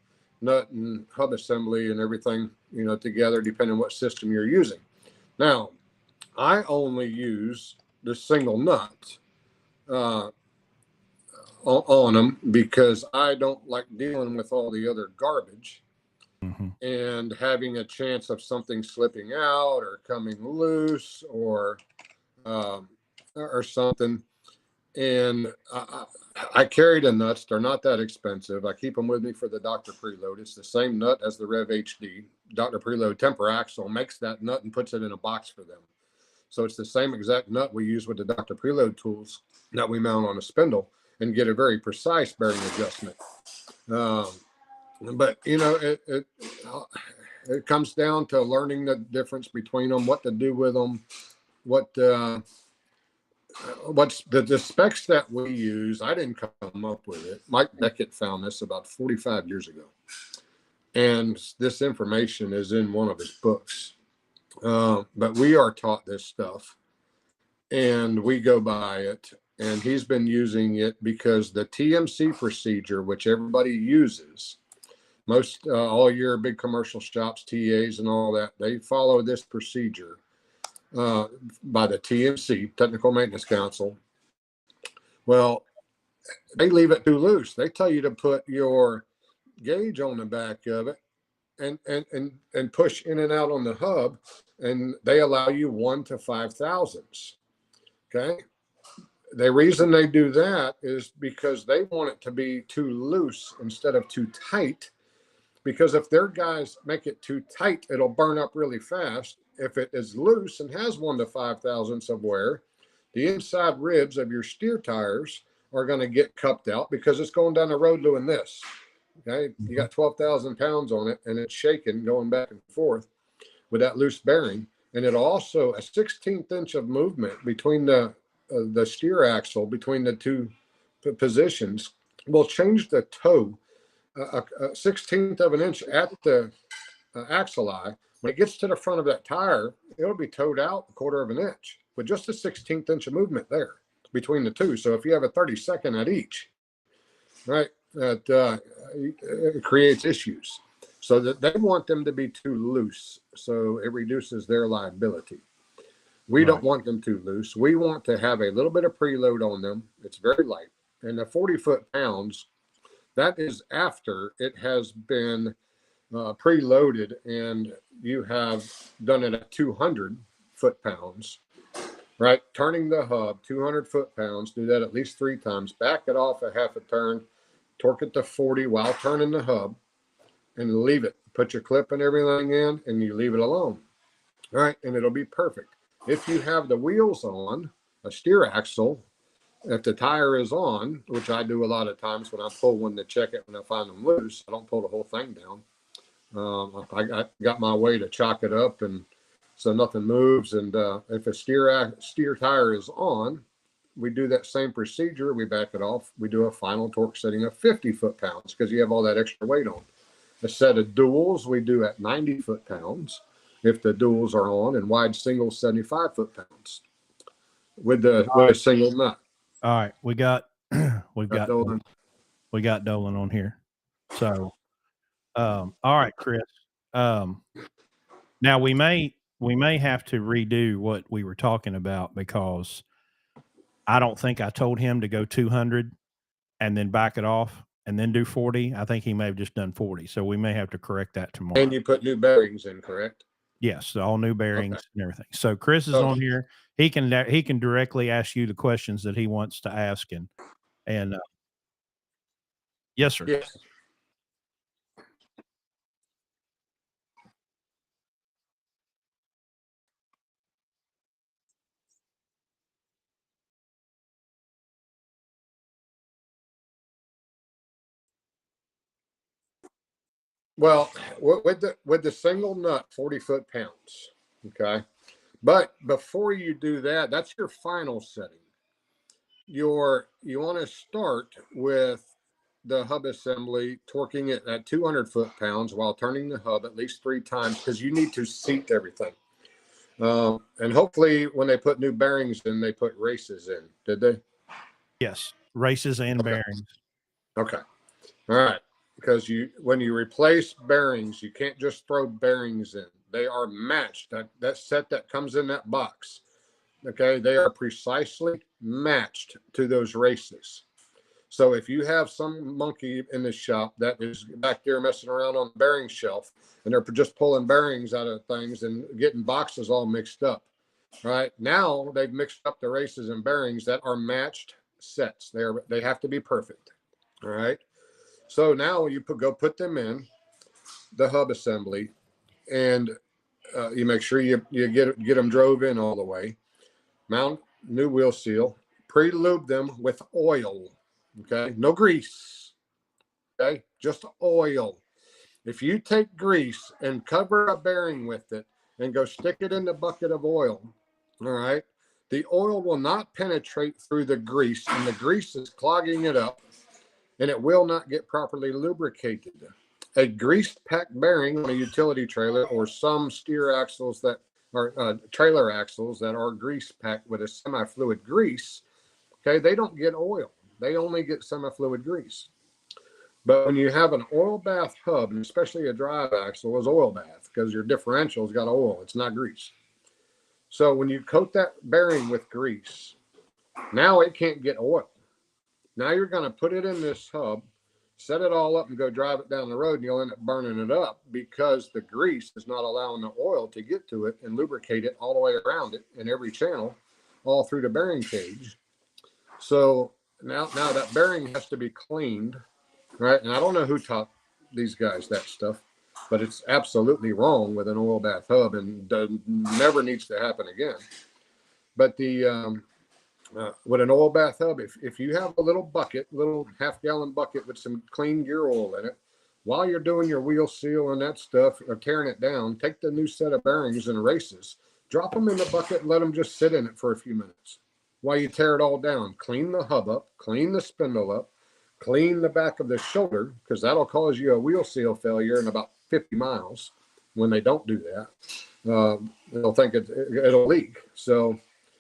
Speaker 3: nut and hub assembly and everything together, depending on what system you're using. Now, I only use the single nut on them because I don't like dealing with all the other garbage and having a chance of something slipping out or coming loose or something. And I carry the nuts. They're not that expensive. I keep them with me for the Dr. Preload. It's the same nut as the Rev HD. Dr. Preload Temper Axle makes that nut and puts it in a box for them. So it's the same exact nut we use with the Dr. Preload tools that we mount on a spindle and get a very precise bearing adjustment. But it comes down to learning the difference between them, what to do with them, what's the specs that we use. I didn't come up with it. Mike Beckett found this about 45 years ago, and this information is in one of his books. But we are taught this stuff, and we go by it. And he's been using it because the TMC procedure, which everybody uses, most all your big commercial shops, TAs and all that, they follow this procedure by the TMC, Technical Maintenance Council. Well, they leave it too loose. They tell you to put your gauge on the back of it and push in and out on the hub, and they allow you 1 to 5 thousandths. Okay. the reason they do that is because they want it to be too loose instead of too tight. Because if their guys make it too tight, it'll burn up really fast. If it is loose and has 1 to 5 thousandths of wear, the inside ribs of your steer tires are going to get cupped out because it's going down the road doing this. Okay, you got 12,000 pounds on it, and it's shaking, going back and forth with that loose bearing. And it also a 16th inch of movement between the steer axle between the two positions will change the toe a 16th of an inch at the axle eye. When it gets to the front of that tire, it'll be towed out 1/4 of an inch with just a 16th inch of movement there between the two. So if you have a 32nd at each, right, it creates issues. So that they want them to be too loose, so it reduces their liability. We don't want them too loose. We want to have a little bit of preload on them. It's very light, and the 40 foot-pounds, that is after it has been preloaded and you have done it at 200 foot-pounds, right? Turning the hub 200 foot-pounds, do that at least 3 times, back it off a half a turn, torque it to 40 while turning the hub, and leave it. Put your clip and everything in, and you leave it alone. All right, and it'll be perfect. If you have the wheels on, a steer axle, if the tire is on, which I do a lot of times when I pull one to check it when I find them loose, I don't pull the whole thing down. I got my way to chalk it up, and so nothing moves. And if a steer tire is on, we do that same procedure. We back it off. We do a final torque setting of 50 foot-pounds because you have all that extra weight on. A set of duals we do at 90 foot-pounds if the duals are on, and wide singles 75 foot-pounds with a single nut.
Speaker 1: All right, we got
Speaker 3: Dolan.
Speaker 1: we got Dolan on here. So, all right, Chris. Now we may have to redo what we were talking about because I don't think I told him to go 200 and then back it off and then do 40. I think he may have just done 40. So we may have to correct that tomorrow.
Speaker 3: And you put new bearings in, correct?
Speaker 1: Yes, all new bearings and everything. So Chris is on here. He can directly ask you the questions that he wants to ask, and yes, sir.
Speaker 3: Yes. Well, with the single nut, 40 foot-pounds. Okay. But before you do that, that's your final setting. You want to start with the hub assembly, torquing it at 200 foot-pounds while turning the hub at least 3 times because you need to seat everything. And hopefully when they put new bearings in, they put races in. Did they?
Speaker 1: Yes, races and bearings.
Speaker 3: Okay. All right. Because when you replace bearings, you can't just throw bearings in. They are matched. That set that comes in that box, okay, they are precisely matched to those races. So if you have some monkey in the shop that is back there messing around on the bearing shelf and they're just pulling bearings out of things and getting boxes all mixed up, right? Now they've mixed up the races and bearings that are matched sets. They have to be perfect. All right. So now you go put them in the hub assembly, and you make sure you get them drove in all the way. Mount new wheel seal, pre-lube them with oil. Okay, no grease. Okay, just oil. If you take grease and cover a bearing with it and go stick it in the bucket of oil, all right, the oil will not penetrate through the grease, and the grease is clogging it up, and it will not get properly lubricated. A greased packed bearing on a utility trailer or some steer axles that are trailer axles that are grease packed with a semi-fluid grease, okay, they don't get oil. They only get semi-fluid grease. But when you have an oil bath hub, and especially a drive axle, is oil bath because your differential's got oil. It's not grease. So when you coat that bearing with grease, now it can't get oil. Now you're going to put it in this hub, set it all up, and go drive it down the road, and you'll end up burning it up because the grease is not allowing the oil to get to it and lubricate it all the way around it in every channel, all through the bearing cage. So now that bearing has to be cleaned, right? And I don't know who taught these guys that stuff, but it's absolutely wrong with an oil bath hub and never needs to happen again. But with an oil bath hub, if you have a little bucket, little half-gallon bucket with some clean gear oil in it, while you're doing your wheel seal and that stuff or tearing it down, take the new set of bearings and races, drop them in the bucket and let them just sit in it for a few minutes while you tear it all down. Clean the hub up, clean the spindle up, clean the back of the shoulder, because that'll cause you a wheel seal failure in about 50 miles. When they don't do that, they'll think it'll leak. So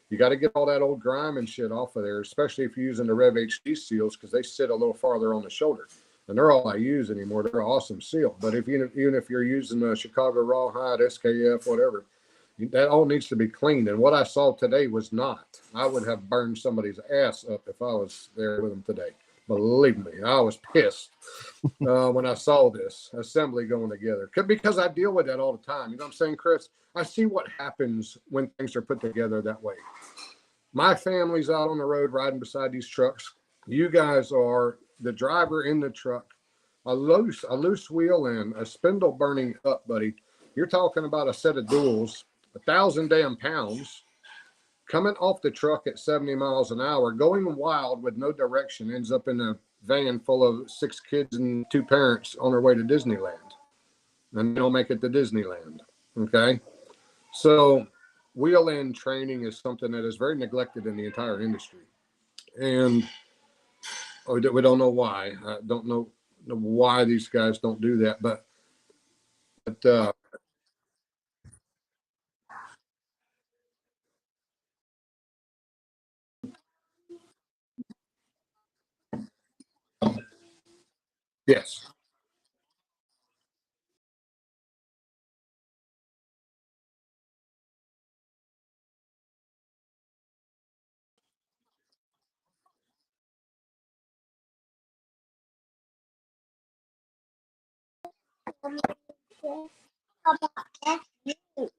Speaker 3: you got to get all that old grime and shit off of there, especially if you're using the Rev HD seals, because they sit a little farther on the shoulder. And they're all I use anymore. They're an awesome seal. But even if you're using a Chicago Rawhide, SKF, whatever, that all needs to be cleaned. And what I saw today was not. I would have burned somebody's ass up if I was there with them today. Believe me, I was pissed when I saw this assembly going together, because I deal with that all the time. You know what I'm saying, Chris? I see what happens when things are put together that way. My family's out on the road riding beside these trucks. You guys are the driver in the truck. A loose wheel and a spindle burning up, buddy. You're talking about a set of duals, 1,000 damn pounds, coming off the truck at 70 miles an hour, going wild with no direction, ends up in a van full of 6 kids and 2 parents on their way to Disneyland. And they don't make it to Disneyland. Okay. So wheel end training is something that is very neglected in the entire industry. And we don't know why. I don't know why these guys don't do that, but yes.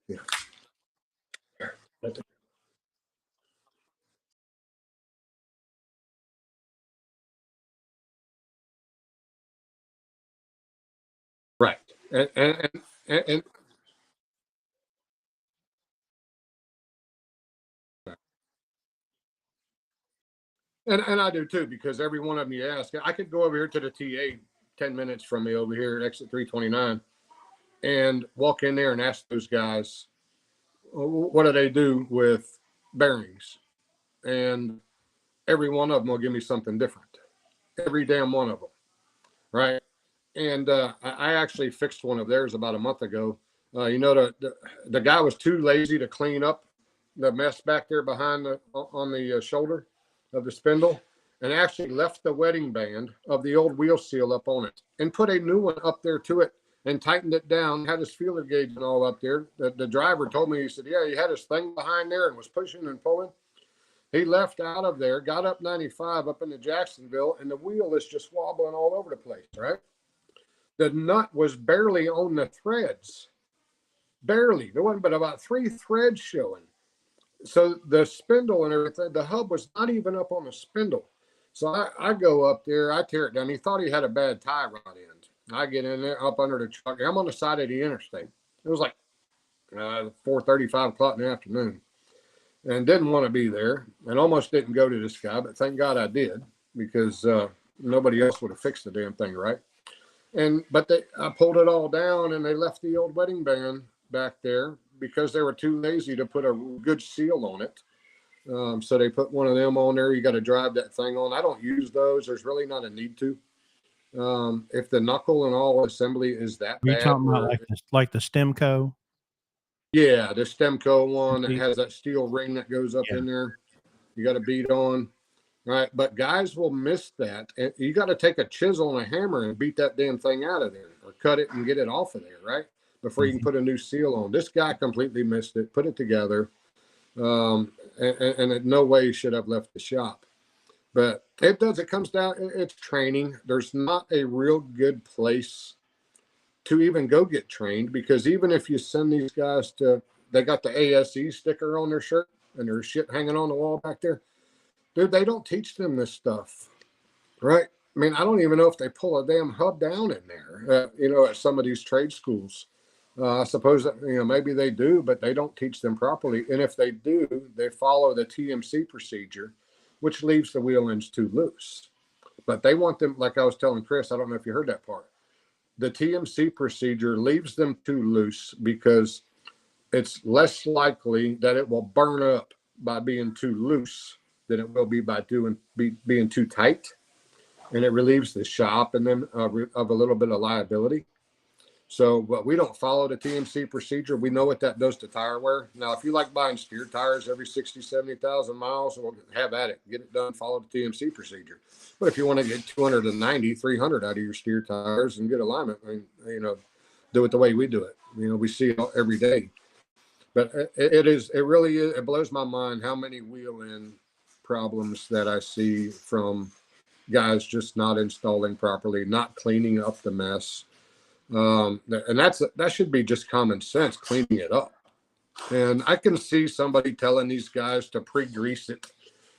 Speaker 3: Yeah. Right. And and I do too, because every one of them you ask, I could go over here to the TA 10 minutes from me over here at exit 329 and walk in there and ask those guys, what do they do with bearings? And every one of them will give me something different. Every damn one of them. Right. And I actually fixed one of theirs about a month ago. The guy was too lazy to clean up the mess back there behind on the shoulder of the spindle, and actually left the wedding band of the old wheel seal up on it and put a new one up there to it and tightened it down, had his feeler gauge and all up there. The driver told me, he said, yeah, he had his thing behind there and was pushing and pulling. He left out of there, got up 95 up into Jacksonville, and the wheel is just wobbling all over the place, right? The nut was barely on the threads. Barely. There wasn't but about 3 threads showing. So the spindle and everything, the hub was not even up on the spindle. So I go up there, I tear it down. He thought he had a bad tie rod end. I get in there up under the truck. I'm on the side of the interstate. It was like 4:35 o'clock in the afternoon, and didn't want to be there, and almost didn't go to this guy, but thank God I did, because nobody else would have fixed the damn thing, right? But I pulled it all down, and they left the old wedding band back there because they were too lazy to put a good seal on it. So they put one of them on there. You got to drive that thing on. I don't use those. There's really not a need to. If the knuckle and all assembly is that
Speaker 1: Are you
Speaker 3: bad,
Speaker 1: talking about like the Stemco?
Speaker 3: yeah, the Stemco one that has that steel ring that goes up in there, you got to beat on. Right. But guys will miss that. And you got to take a chisel and a hammer and beat that damn thing out of there, or cut it and get it off of there, right? Before you can put a new seal on. This guy completely missed it, put it together. And in no way should have left the shop. But it comes down, it's training. There's not a real good place to even go get trained, because even if you send these guys they got the ASE sticker on their shirt and their shit hanging on the wall back there. Dude, they don't teach them this stuff, right? I mean, I don't even know if they pull a damn hub down in there, at some of these trade schools. I suppose that, maybe they do, but they don't teach them properly. And if they do, they follow the TMC procedure, which leaves the wheel ends too loose. But they want them, like I was telling Chris, I don't know if you heard that part. The TMC procedure leaves them too loose because it's less likely that it will burn up by being too loose than it will be by being too tight. And it relieves the shop and then of a little bit of liability. So, but we don't follow the TMC procedure. We know what that does to tire wear. Now, if you like buying steer tires every 60, 70,000 miles, well, have at it. Get it done. Follow the TMC procedure. But if you want to get 290, 300 out of your steer tires and get alignment, do it the way we do it. We see it every day. But it really is. It blows my mind how many wheel in problems that I see from guys just not installing properly, not cleaning up the mess. And that should be just common sense, cleaning it up. And I can see somebody telling these guys to pre-grease it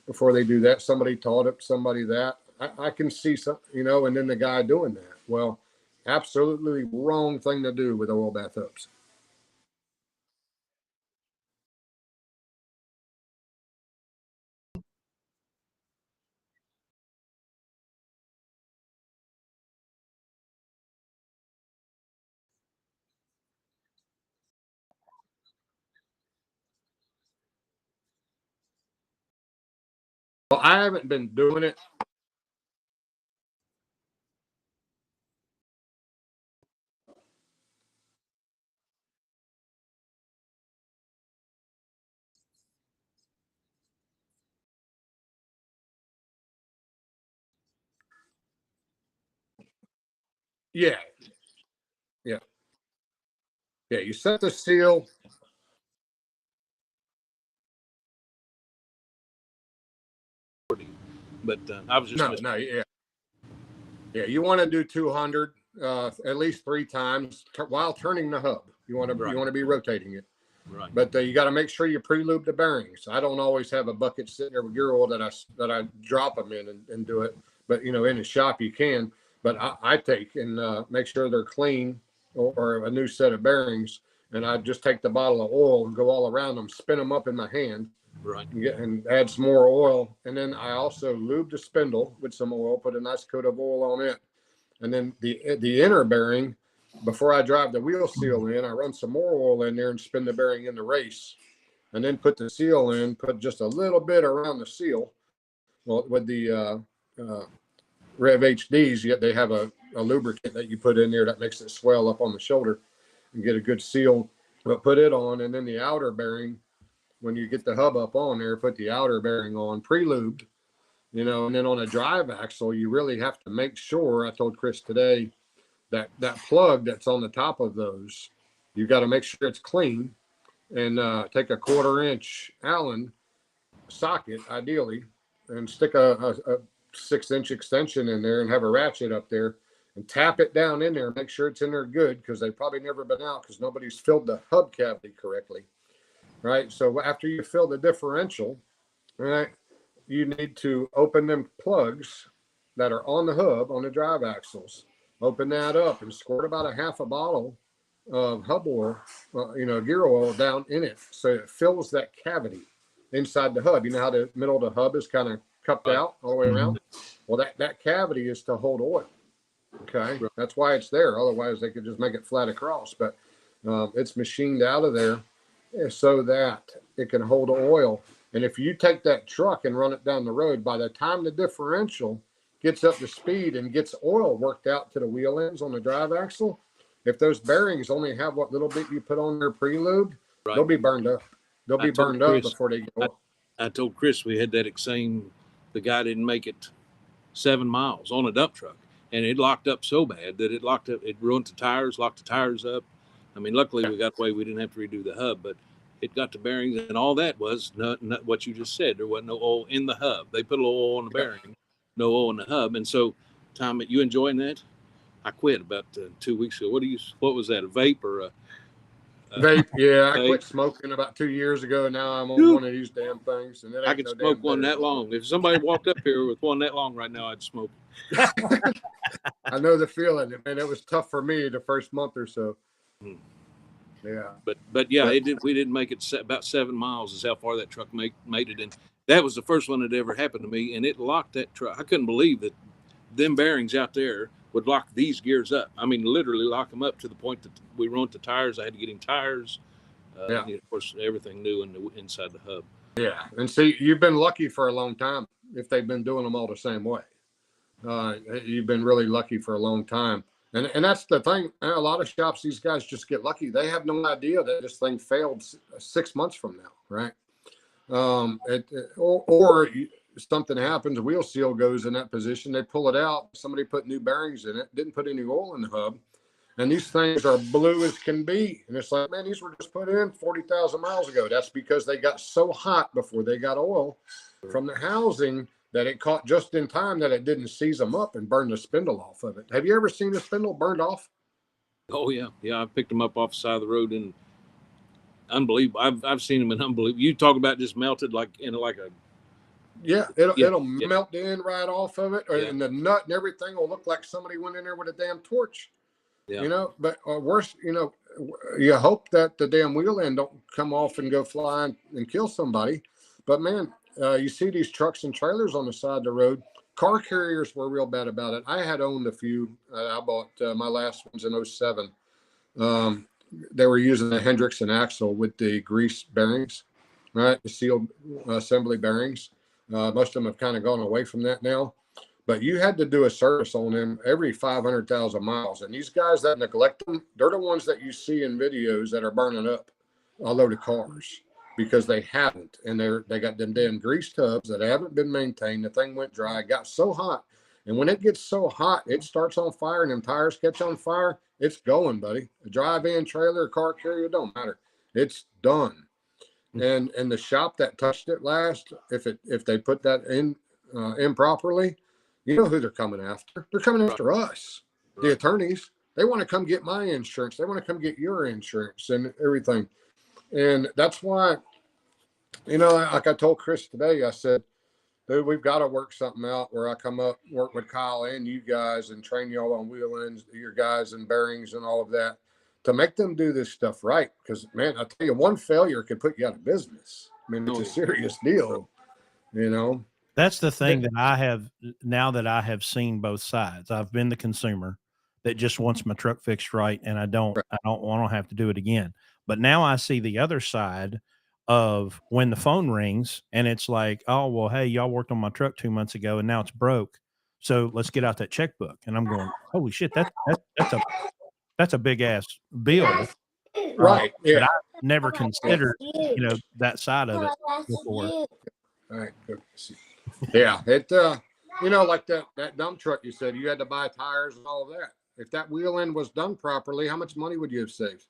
Speaker 3: before they do that. Somebody taught it, somebody that. I can see some, and then the guy doing that. Well, absolutely wrong thing to do with oil bathtubs. Well, I haven't been doing it. Yeah, yeah, yeah. You set the seal.
Speaker 4: But I was just
Speaker 3: No, yeah. Yeah, you want to do 200 at least 3 times while turning the hub. You want to be rotating it.
Speaker 4: right.
Speaker 3: But you got to make sure you pre-lube the bearings. I don't always have a bucket sitting there with gear oil that I drop them in and do it. But in the shop you can. But I take and make sure they're clean or a new set of bearings. And I just take the bottle of oil and go all around them, spin them up in my hand,
Speaker 4: Right.
Speaker 3: and add some more oil. And then I also lube the spindle with some oil, put a nice coat of oil on it. And then the inner bearing, before I drive the wheel seal in, I run some more oil in there and spin the bearing in the race. And then put the seal in, put just a little bit around the seal. Well, with the Rev HDs, they have a lubricant that you put in there that makes it swell up on the shoulder and get a good seal. But put it on, and then the outer bearing, when you get the hub up on there, put the outer bearing on, pre-lubed, and then on a drive axle, you really have to make sure, I told Chris today, that plug that's on the top of those, you got to make sure it's clean, and take a 1/4 inch Allen socket, ideally, and stick a 6-inch extension in there and have a ratchet up there and tap it down in there. Make sure it's in there good, because they've probably never been out because nobody's filled the hub cavity correctly. Right. So after you fill the differential, right, you need to open them plugs that are on the hub on the drive axles. Open that up and squirt about a half a bottle of hub oil, gear oil down in it, so it fills that cavity inside the hub. You know how the middle of the hub is kind of cupped out all the way around? Well, that cavity is to hold oil. Okay. That's why it's there. Otherwise, they could just make it flat across. But it's machined out of there so that it can hold oil. And if you take that truck and run it down the road, by the time the differential gets up to speed and gets oil worked out to the wheel ends on the drive axle, if those bearings only have what little bit you put on their pre-lube, they'll be burned up. They'll be burned up before they get oil.
Speaker 4: I told Chris we had that same, the guy didn't make it 7 miles on a dump truck, and it locked up so bad that it ruined the tires, locked the tires up. I mean, luckily we got away. We didn't have to redo the hub, but it got the bearings, and all that was not what you just said. There wasn't no oil in the hub. They put a little oil on the bearing, no oil in the hub. And so, Tom, you enjoying that? I quit about 2 weeks ago. What was that? A vape or a?
Speaker 3: Vape, yeah, I
Speaker 4: Vape.
Speaker 3: quit smoking about 2 years ago. And now I'm on
Speaker 4: Whew.
Speaker 3: one of these damn things, and it
Speaker 4: I
Speaker 3: ain't
Speaker 4: could
Speaker 3: no
Speaker 4: smoke
Speaker 3: damn
Speaker 4: one
Speaker 3: better.
Speaker 4: that long. If somebody walked up here with one that long right now, I'd smoke.
Speaker 3: I know the feeling, man. It was tough for me the first month or so.
Speaker 4: Hmm.
Speaker 3: Yeah,
Speaker 4: But yeah,
Speaker 3: But-
Speaker 4: it did. We didn't make it about 7 miles is how far that truck made it. And that was the first one that ever happened to me. And it locked that truck. I couldn't believe that them bearings out there would lock these gears up. I mean, literally lock them up to the point that we ruined the tires. I had to get him tires.
Speaker 3: Yeah.
Speaker 4: And of course, everything new inside the hub.
Speaker 3: yeah. And see, you've been lucky for a long time if they've been doing them all the same way. You've been really lucky for a long time. And that's the thing. A lot of shops, these guys just get lucky. They have no idea that this thing failed 6 months from now, right? Or something happens, a wheel seal goes in that position. They pull it out. Somebody put new bearings in it, didn't put any oil in the hub. And these things are blue as can be. And it's like, man, these were just put in 40,000 miles ago. That's because they got so hot before they got oil from the housing that it caught just in time that it didn't seize them up and burn the spindle off of it. Have you ever seen a spindle burned off?
Speaker 4: Oh yeah, I picked them up off the side of the road and unbelievable. I've seen them in unbelievable. You talk about just melted like in like a.
Speaker 3: Yeah, it'll melt the end right off of it,
Speaker 4: Yeah.
Speaker 3: and the nut and everything will look like somebody went in there with a damn torch.
Speaker 4: Yeah.
Speaker 3: You know, but worse, you hope that the damn wheel end don't come off and go flying and kill somebody. But man, you see these trucks and trailers on the side of the road. Car carriers were real bad about it. I had owned a few. I bought my last ones in 07. They were using a Hendrickson axle with the grease bearings, right? The sealed assembly bearings. Most of them have kind of gone away from that now. But you had to do a service on them every 500,000 miles. And these guys that neglect them, they're the ones that you see in videos that are burning up a load of cars because they haven't. And they got them damn grease tubs that haven't been maintained. The thing went dry, got so hot. And when it gets so hot, it starts on fire and them tires catch on fire. It's going, buddy. A drive-in trailer, a car carrier, it don't matter. It's done. And the shop that touched it last, if they put that in improperly, you know who they're coming after. They're coming after us, the attorneys. They want to come get my insurance. They want to come get your insurance and everything. And that's why, like I told Chris today, I said, dude, we've got to work something out where I come up, work with Kyle and you guys and train y'all on wheel ends, your guys and bearings and all of that to make them do this stuff right. Because, man, I tell you, one failure could put you out of business. I mean, it's a serious deal,
Speaker 1: That's the thing that I have now that I have seen both sides. I've been the consumer that just wants my truck fixed right, and I don't want to have to do it again. But now I see the other side of when the phone rings and it's like, oh, well, hey, y'all worked on my truck 2 months ago and now it's broke. So let's get out that checkbook. And I'm going, holy shit, that's a big ass bill.
Speaker 3: Right.
Speaker 1: But I never considered, that side of it before.
Speaker 3: All right. Good. Yeah. It, like that dump truck you said, you had to buy tires and all of that. If that wheel end was done properly, how much money would you have saved?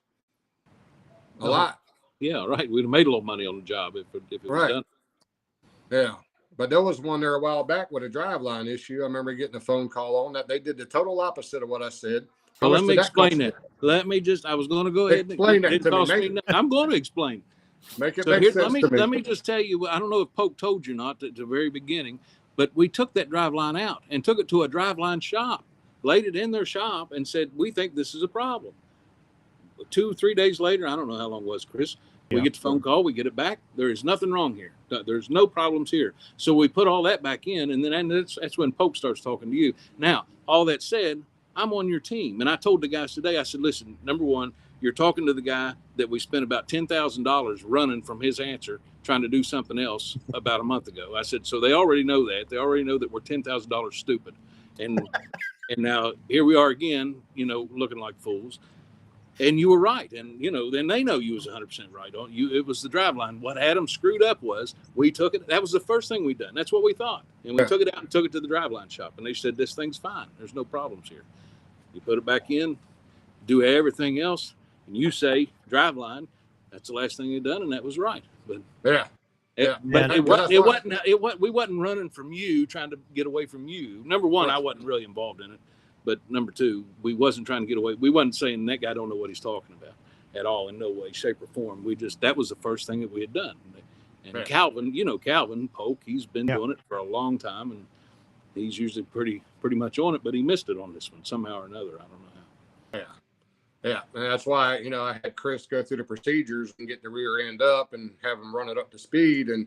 Speaker 3: A lot.
Speaker 4: Yeah, right. We'd have made a little money on the job if it was done.
Speaker 3: Yeah. But there was one there a while back with a driveline issue. I remember getting a phone call on that. They did the total opposite of what I said.
Speaker 4: Well, let me explain that. I was going to go ahead and
Speaker 3: explain that to me.
Speaker 4: I'm going to explain.
Speaker 3: Make it
Speaker 4: So
Speaker 3: make sense to me.
Speaker 4: let me just tell you, I don't know if Polk told you not at the very beginning, but we took that driveline out and took it to a driveline shop, laid it in their shop and said, we think this is a problem. 2-3 days later, I don't know how long it was, Chris, we get the phone call, we get it back. There is nothing wrong here. There's no problems here. So we put all that back in, and then that's when Polk starts talking to you. Now, all that said, I'm on your team. And I told the guys today, I said, listen, number one, you're talking to the guy that we spent about $10,000 running from his answer, trying to do something else about a month ago. I said, so they already know that. They already know that we're $10,000 stupid. And now here we are again, looking like fools. And you were right. And, then they know you was 100% right on you. It was the driveline. What had them screwed up was we took it. That was the first thing we done. That's what we thought. And we took it out and took it to the driveline shop. And they said, this thing's fine. There's no problems here. You put it back in, do everything else. And you say driveline. That's the last thing they done. And that was right. But we wasn't running from you, trying to get away from you. Number one, I wasn't really involved in it. But number two, we wasn't trying to get away. We wasn't saying that guy don't know what he's talking about. at all, in no way, shape, or form. That was the first thing that we had done. And
Speaker 3: Yeah.
Speaker 4: Calvin Polk, he's been doing it for a long time, and he's usually pretty much on it, but he missed it on this one somehow or another. I don't know how.
Speaker 3: Yeah, and that's why I had Chris go through the procedures and get the rear end up and have him run it up to speed and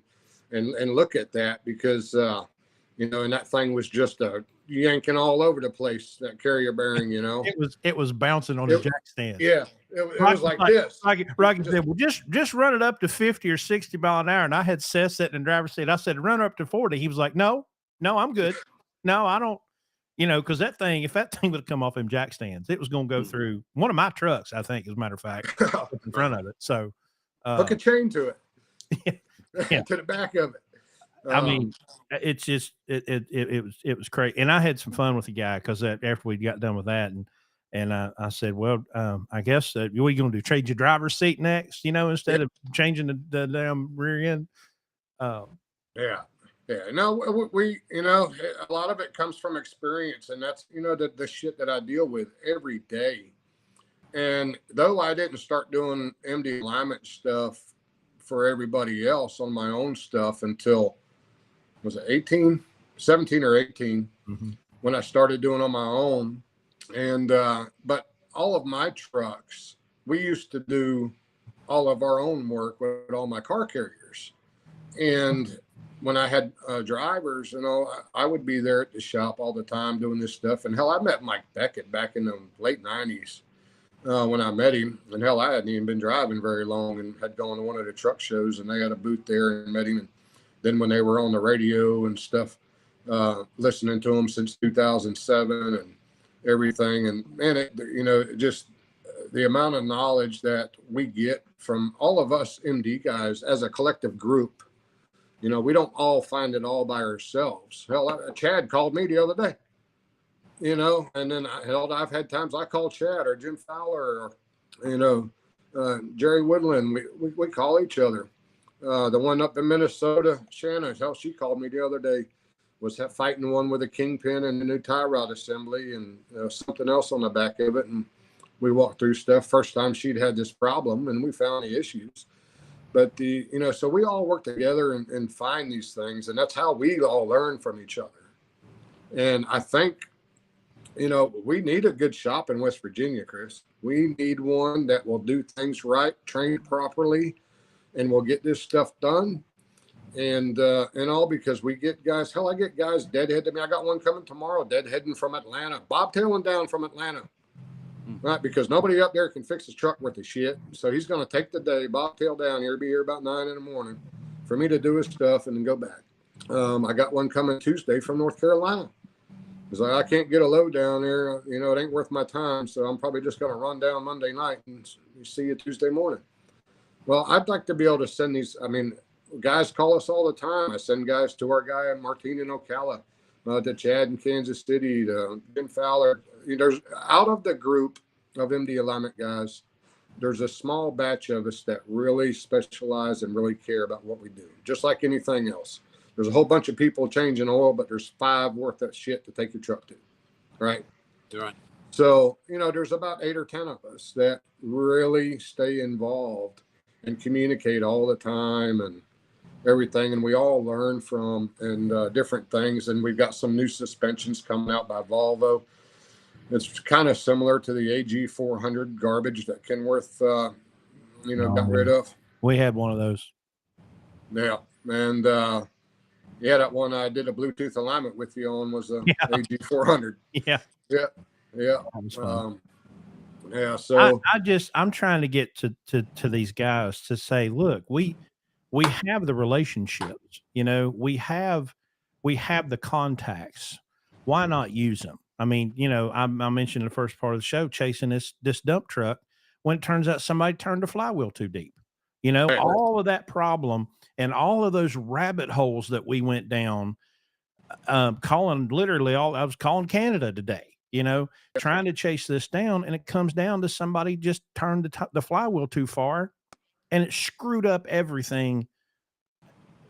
Speaker 3: look at that, because and that thing was just yanking all over the place, that carrier bearing.
Speaker 1: It was bouncing on the jack stands.
Speaker 3: Yeah, it was like this.
Speaker 1: Rocky said, "Well, just run it up to 50 or 60 mile an hour." And I had Seth sitting in the driver's seat. I said, "Run her up to 40." He was like, "No, I'm good. No, I don't." Because if that thing would have come off them jack stands, it was going to go through one of my trucks, I think, as a matter of fact, up in front of it. So
Speaker 3: hook a chain to it,
Speaker 1: yeah.
Speaker 3: to the back of it.
Speaker 1: I mean, it's just it was crazy, and I had some fun with the guy, because after we got done with that, and I said, well, I guess what are you going to do? Trade your driver's seat next, instead of changing the damn rear end.
Speaker 3: Yeah. No, we a lot of it comes from experience, and that's the shit that I deal with every day. And though I didn't start doing MD alignment stuff for everybody else on my own stuff until, was it 17 or 18, when I started doing on my own. And but all of my trucks, we used to do all of our own work with all my car carriers. And when I had drivers, I would be there at the shop all the time doing this stuff. And hell, I met Mike Beckett back in the late 90s when I met him. And hell, I hadn't even been driving very long, and had gone to one of the truck shows, and they had a booth there, and met him. And then when they were on the radio and stuff, listening to him since 2007 and everything. And man, just the amount of knowledge that we get from all of us MD guys as a collective group. We don't all find it all by ourselves. Hell, Chad called me the other day, and then I've had times I call Chad or Jim Fowler or, Jerry Woodland. We call each other. The one up in Minnesota, Shannon, hell, she called me the other day, was fighting one with a kingpin and a new tie rod assembly and something else on the back of it. And we walked through stuff. First time she'd had this problem, and we found the issues. But so we all work together and find these things, and that's how we all learn from each other. And I think, we need a good shop in West Virginia, Chris. We need one that will do things right, train properly, and will get this stuff done. And all because we get guys, hell, I get guys deadhead to me. I got one coming tomorrow, deadheading from Atlanta, bobtailing down from Atlanta. Right, because nobody up there can fix his truck worth of shit. So he's going to take the day, bobtail down here, be here about 9 in the morning for me to do his stuff and then go back. I got one coming Tuesday from North Carolina. He's like, I can't get a load down there. It ain't worth my time. So I'm probably just going to run down Monday night and see you Tuesday morning. Well, I'd like to be able to send these. I mean, guys call us all the time. I send guys to our guy in Martin in Ocala, to Chad in Kansas City, to Jim Fowler. There's out of the group of MD alignment guys, there's a small batch of us that really specialize and really care about what we do. Just like anything else, there's a whole bunch of people changing oil, but there's 5 worth of shit to take your truck to, right?
Speaker 4: Right.
Speaker 3: So there's about 8 or 10 of us that really stay involved and communicate all the time and everything, and we all learn from different things. And we've got some new suspensions coming out by Volvo. It's kind of similar to the AG 400 garbage that Kenworth got rid of.
Speaker 1: We had one of those.
Speaker 3: Yeah, and that one I did a Bluetooth alignment with you on was a AG 400.
Speaker 1: Yeah.
Speaker 3: That
Speaker 1: was fun.
Speaker 3: So
Speaker 1: I'm trying to get to these guys to say, look, we have the relationships, we have the contacts. Why not use them? I mean, I mentioned in the first part of the show, chasing this dump truck when it turns out somebody turned the flywheel too deep, all of that problem and all of those rabbit holes that we went down, I was calling Canada today, trying to chase this down. And it comes down to somebody just turned the flywheel too far, and it screwed up everything,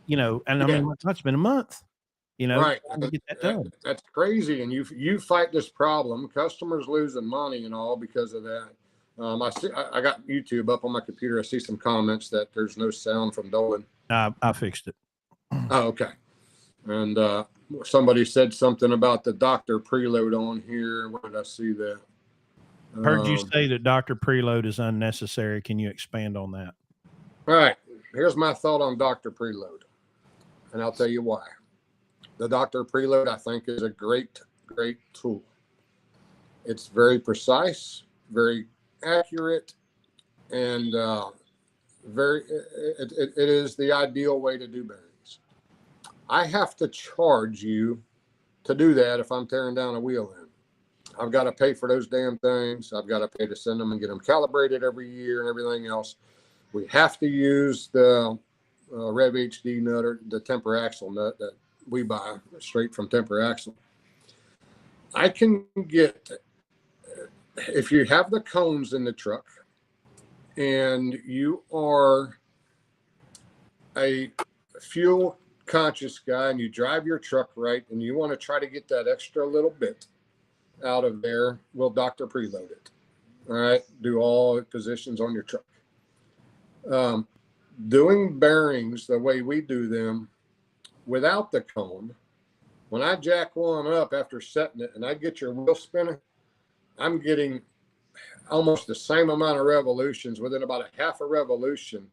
Speaker 1: and I mean, it's been a month,
Speaker 3: right.
Speaker 1: to get that done.
Speaker 3: That's crazy. And you fight this problem, customers losing money and all because of that. I got YouTube up on my computer. I see some comments that there's no sound from Dolan.
Speaker 1: I fixed it.
Speaker 3: Oh, okay. And somebody said something about the doctor preload on here. Where did I see that?
Speaker 1: Heard you say that Dr. Preload is unnecessary. Can you expand on that?
Speaker 3: All right. Here's my thought on Dr. Preload, and I'll tell you why. The Dr. Preload, I think, is a great tool. It's very precise, very accurate, and it is the ideal way to do bearings. I have to charge you to do that if I'm tearing down a wheel in. I've got to pay for those damn things. I've got to pay to send them and get them calibrated every year and everything else. We have to use the Rev HD nut or the temper axle nut that we buy straight from temper axle. I can get, if you have the cones in the truck and you are a fuel conscious guy and you drive your truck right and you want to try to get that extra little bit out of there, we'll Dr. Preload it. All right. Do all positions on your truck. Doing bearings the way we do them without the cone, when I jack one up after setting it and I get your wheel spinning, I'm getting almost the same amount of revolutions within about a half a revolution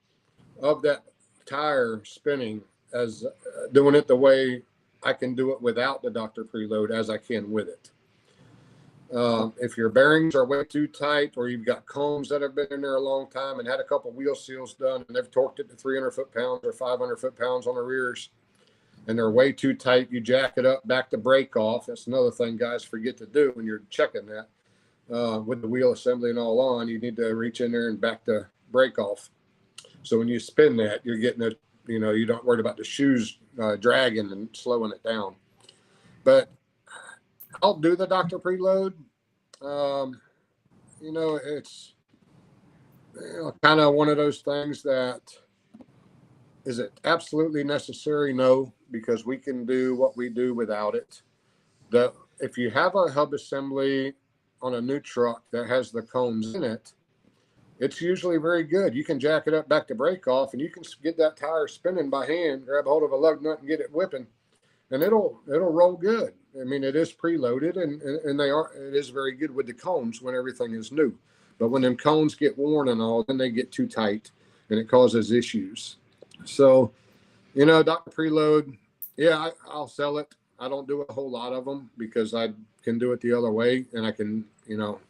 Speaker 3: of that tire spinning as doing it the way I can do it without the Dr. Preload as I can with it. If your bearings are way too tight or you've got combs that have been in there a long time and had a couple wheel seals done and they've torqued it to 300 foot-pounds or 500 foot-pounds on the rears and they're way too tight, you jack it up back to break off. That's another thing guys forget to do when you're checking that. With the wheel assembly and all on, you need to reach in there and back the break off. So when you spin that, you're getting it, you don't worry about the shoes dragging and slowing it down. But I'll do the Dr. Preload. It's kind of one of those things that, is it absolutely necessary? No, because we can do what we do without it. If you have a hub assembly on a new truck that has the cones in it, it's usually very good. You can jack it up back to break off and you can get that tire spinning by hand, grab hold of a lug nut and get it whipping, and it'll roll good. I mean, it is preloaded and it is very good with the cones when everything is new. But when them cones get worn and all, then they get too tight and it causes issues. So, Dr. Preload, yeah, I'll sell it. I don't do a whole lot of them because I can do it the other way and I can,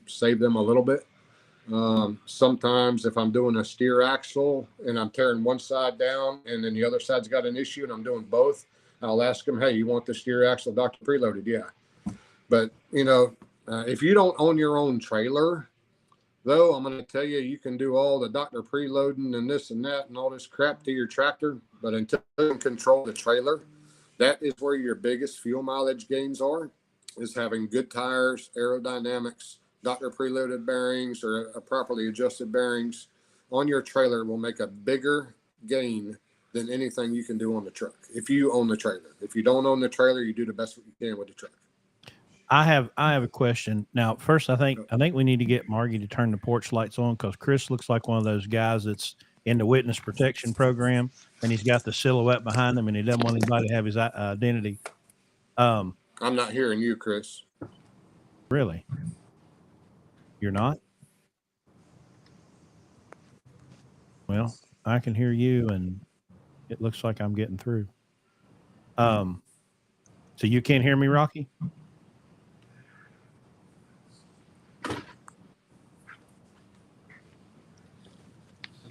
Speaker 3: save them a little bit. Sometimes if I'm doing a steer axle and I'm tearing one side down and then the other side's got an issue and I'm doing both, I'll ask them, hey, you want the steer axle Dr. Preloaded? Yeah. But, if you don't own your own trailer, though, I'm going to tell you, you can do all the Dr. Preloading and this and that and all this crap to your tractor. But until you can control the trailer, that is where your biggest fuel mileage gains are, is having good tires, aerodynamics, Dr. Preloaded bearings or a properly adjusted bearings on your trailer will make a bigger gain than anything you can do on the truck. If you own the trailer, if you don't own the trailer, you do the best you can with the truck.
Speaker 1: I have a question. Now, first, I think we need to get Margie to turn the porch lights on because Chris looks like one of those guys that's in the witness protection program and he's got the silhouette behind him and he doesn't want anybody to have his identity.
Speaker 3: I'm not hearing you, Chris.
Speaker 1: Really? You're not? Well, I can hear you and it looks like I'm getting through. So you can't hear me, Rocky?
Speaker 4: I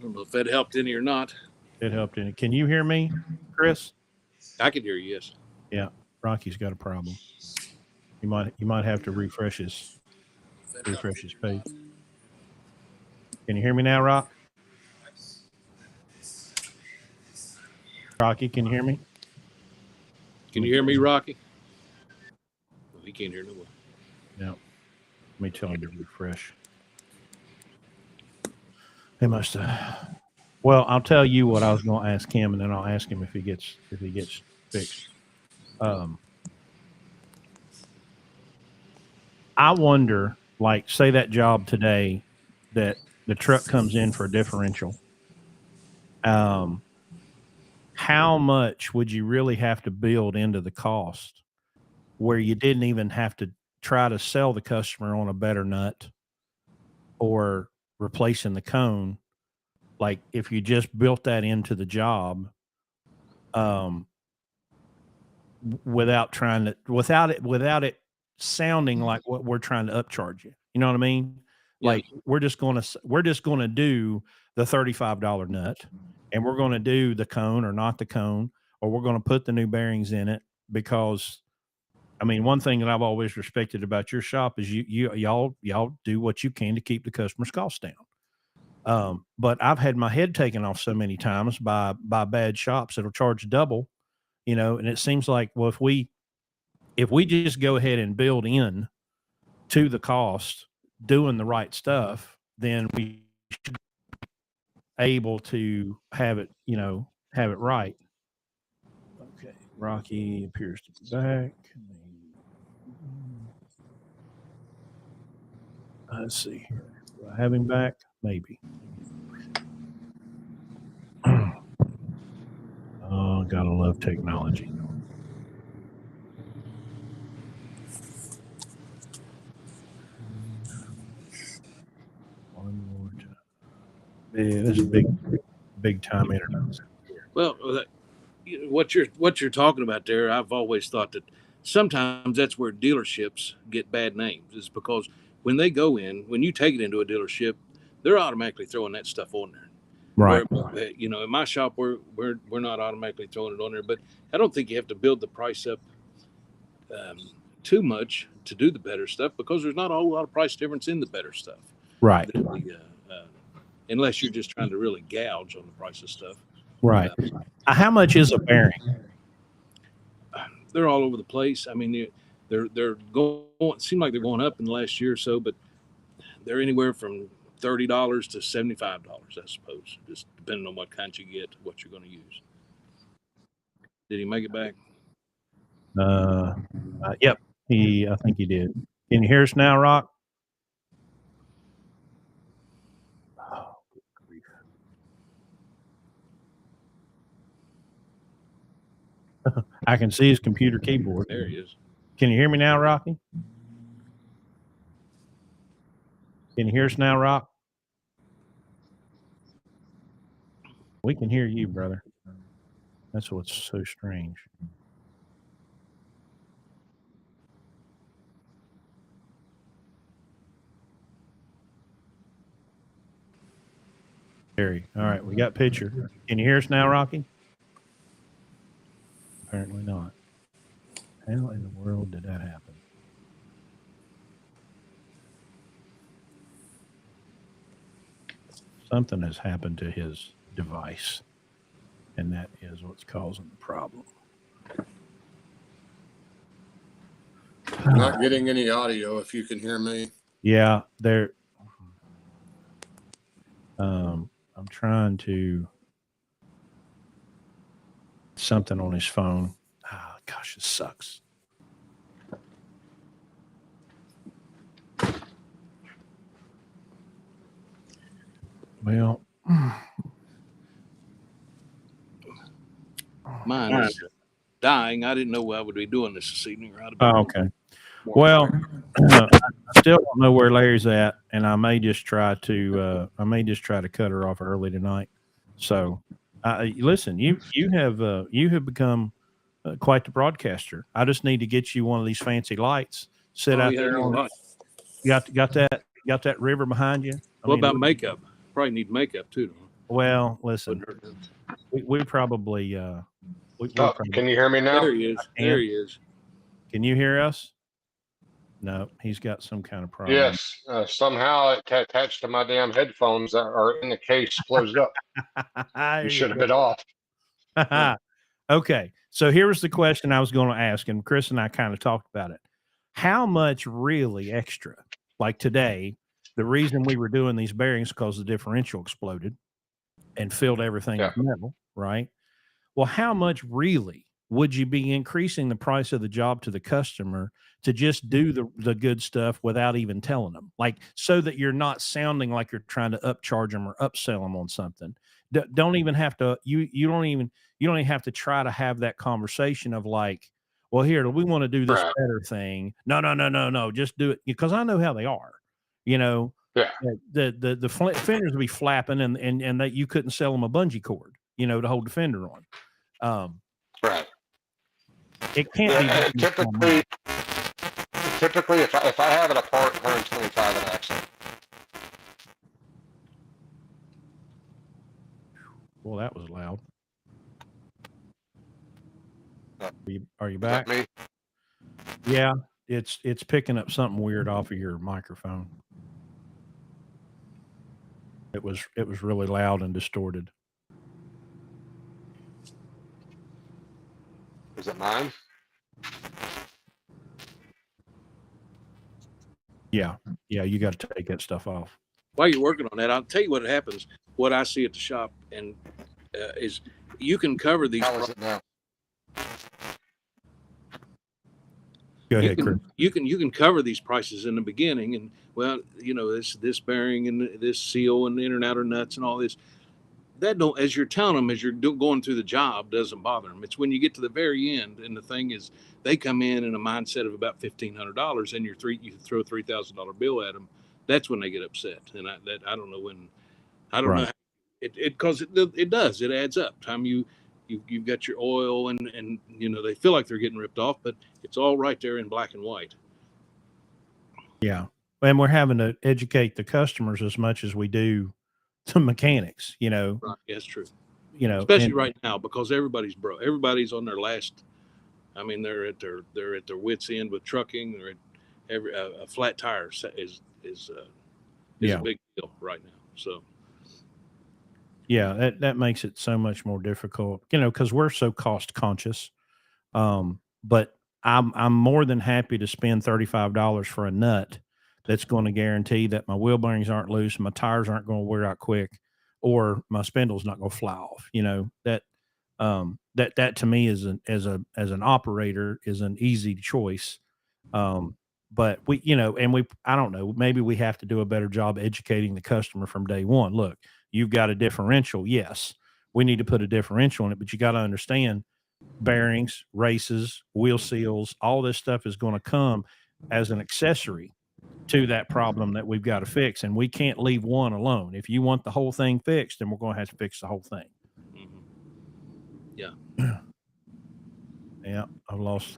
Speaker 4: don't know if that helped any or not.
Speaker 1: It helped any. Can you hear me, Chris?
Speaker 4: I can hear you, yes.
Speaker 1: Yeah, Rocky's got a problem. You might have to refresh his page. Can you hear me now, Rock? Rocky, can you hear me?
Speaker 4: Can you hear me, Rocky? Well, he can't hear no one.
Speaker 1: No. Let me tell him to refresh. They must have. Well, I'll tell you what I was going to ask him, and then I'll ask him if he gets fixed. I wonder, like, say that job today, that the truck comes in for a differential, how much would you really have to build into the cost where you didn't even have to try to sell the customer on a better nut or replacing the cone? Like if you just built that into the job, without it sounding like what we're trying to upcharge you. You know what I mean?
Speaker 4: Yeah.
Speaker 1: Like we're just going to do the $35 nut, and we're going to do the cone or not the cone, or we're going to put the new bearings in it. Because I mean, one thing that I've always respected about your shop is y'all do what you can to keep the customer's costs down. But I've had my head taken off so many times by bad shops that'll charge double, and it seems like, well, if we just go ahead and build in to the cost, doing the right stuff, then we should be able to have it right. Okay. Rocky appears to be back. Let's see here. Do I have him back? Maybe. Oh, gotta love technology. One more time. Yeah, this is big time internet.
Speaker 4: Well, what you're talking about there, I've always thought that sometimes that's where dealerships get bad names, is because when you take it into a dealership, they're automatically throwing that stuff on there.
Speaker 1: Right.
Speaker 4: Where, in my shop, we're not automatically throwing it on there, but I don't think you have to build the price up too much to do the better stuff, because there's not a whole lot of price difference in the better stuff.
Speaker 1: Right.
Speaker 4: Unless you're just trying to really gouge on the price of stuff.
Speaker 1: Right. How much is a bearing?
Speaker 4: They're all over the place. I mean, they're going. It seems like they're going up in the last year or so, but they're anywhere from $30 to $75, I suppose, just depending on what kind you get, what you're going to use. Did he make it back?
Speaker 1: Yep. I think he did. Can you hear us now, Rock? Oh, good grief. I can see his computer keyboard.
Speaker 4: There he is.
Speaker 1: Can you hear me now, Rocky? Can you hear us now, Rock? We can hear you, brother. That's what's so strange. All right, we got picture. Can you hear us now, Rocky? Apparently not. How in the world did that happen? Something has happened to his device, and that is what's causing the problem.
Speaker 3: Not getting any audio, if you can hear me.
Speaker 1: Yeah, there. I'm trying to something on his phone. Oh, gosh, it sucks. Well,
Speaker 4: Mine is dying. I didn't know I would be doing this evening. Right
Speaker 1: oh, okay. Well, I still don't know where Larry's at, and I may just try to cut her off early tonight. So, listen, you have become quite the broadcaster. I just need to get you one of these fancy lights. Sit out there. Got that river behind you.
Speaker 4: What about makeup? Probably need makeup too.
Speaker 1: Well, listen, we probably.
Speaker 3: Can you hear me now?
Speaker 4: There he is. There he is.
Speaker 1: Can you hear us? No, he's got some kind of problem.
Speaker 3: Yes. Somehow it attached to my damn headphones that are in the case closed up. You should have been off.
Speaker 1: Okay. So here was the question I was going to ask, and Chris and I kind of talked about it. How much really extra? Like today, the reason we were doing these bearings because the differential exploded and filled everything with metal, right? Well, how much really would you be increasing the price of the job to the customer to just do the good stuff without even telling them, like, so that you're not sounding like you're trying to upcharge them or upsell them on something. Don't even have to, you don't even have to try to have that conversation of like, well, here, we want to do this
Speaker 3: Right.
Speaker 1: better thing. No, no, no, no, no, just do it, because I know how they are, you know.
Speaker 3: Yeah.
Speaker 1: The fenders will be flapping, and that you couldn't sell them a bungee cord, to hold the fender on.
Speaker 3: Right.
Speaker 1: It can't be
Speaker 3: Yeah,
Speaker 1: that much more money.
Speaker 3: typically, if I have it apart, 125 an axle.
Speaker 1: Well, that was loud.
Speaker 3: Uh,
Speaker 1: Are you
Speaker 3: Is
Speaker 1: back?
Speaker 3: that me?
Speaker 1: Yeah, it's picking up something weird off of your microphone. It was really loud and distorted.
Speaker 3: Is it mine?
Speaker 1: Yeah, you got to take that stuff off.
Speaker 4: While you're working on that, I'll tell you what happens. What I see at the shop and is you can cover these.
Speaker 3: How is it now?
Speaker 1: Go
Speaker 4: You
Speaker 1: ahead, Chris.
Speaker 4: you can cover these prices in the beginning, and well, this bearing and this seal and the inner and outer nuts and all this. That don't, as you're telling them, as you're going through the job, doesn't bother them. It's when you get to the very end, and the thing is, they come in a mindset of about $1,500, and you throw a $3,000 bill at them. That's when they get upset, and I don't know when. I don't know.
Speaker 1: Right.
Speaker 4: Because it does. It adds up. Time you've got your oil and they feel like they're getting ripped off, but it's all right there in black and white.
Speaker 1: Yeah, and we're having to educate the customers as much as we do the mechanics.
Speaker 4: Right. That's true.
Speaker 1: And
Speaker 4: Especially right now, because everybody's broke. Everybody's on their last. I mean, they're at their wits' end with trucking. They're at a flat tire is
Speaker 1: Yeah.
Speaker 4: a big deal right now. So
Speaker 1: yeah, that makes it so much more difficult, because we're so cost conscious. But I'm more than happy to spend $35 for a nut that's going to guarantee that my wheel bearings aren't loose, my tires aren't going to wear out quick, or my spindle's not going to fly off. That to me is as an operator is an easy choice. But I don't know, maybe we have to do a better job educating the customer from day one. Look, you've got a differential. Yes, we need to put a differential in it, but you got to understand bearings, races, wheel seals, all this stuff is going to come as an accessory to that problem that we've got to fix. And we can't leave one alone. If you want the whole thing fixed, then we're going to have to fix the whole thing.
Speaker 4: yeah.
Speaker 1: Yeah, I've lost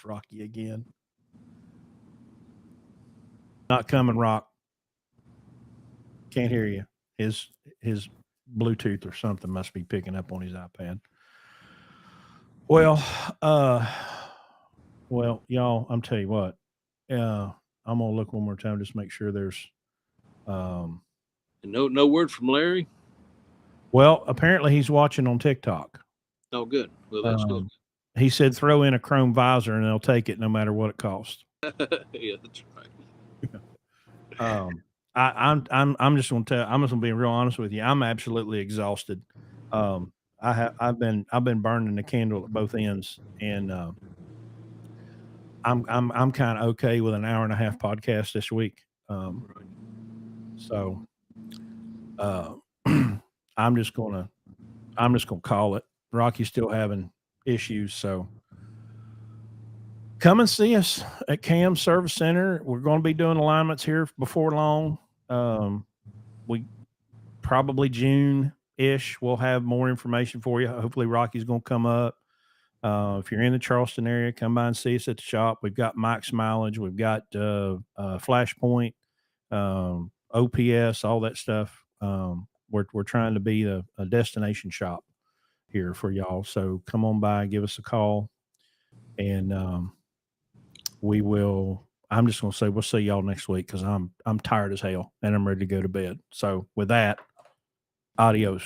Speaker 1: Rocky again. Not coming, Rock. Can't hear you. His Bluetooth or something must be picking up on his iPad. Well, y'all, I'm tell you what. I'm gonna look one more time, just make sure there's.
Speaker 4: And no word from Larry.
Speaker 1: Well, apparently he's watching on TikTok.
Speaker 4: Oh, good. Well, that's good.
Speaker 1: He said throw in a chrome visor and they'll take it no matter what it costs.
Speaker 4: Yeah, that's right.
Speaker 1: I'm just gonna be real honest with you. I'm absolutely exhausted. I've been burning the candle at both ends, and I'm kind of okay with an hour and a half podcast this week. So I'm just gonna call it. Rocky's still having issues, so come and see us at Cam Service Center. We're going to be doing alignments here before long. We probably June-ish. We'll have more information for you. Hopefully Rocky's going to come up. If you're in the Charleston area, come by and see us at the shop. We've got max mileage. We've got Flashpoint, OPS, all that stuff. We're trying to be a destination shop here for y'all. So come on by, give us a call, and we will. I'm just going to say we'll see y'all next week because I'm tired as hell and I'm ready to go to bed. So with that, adios.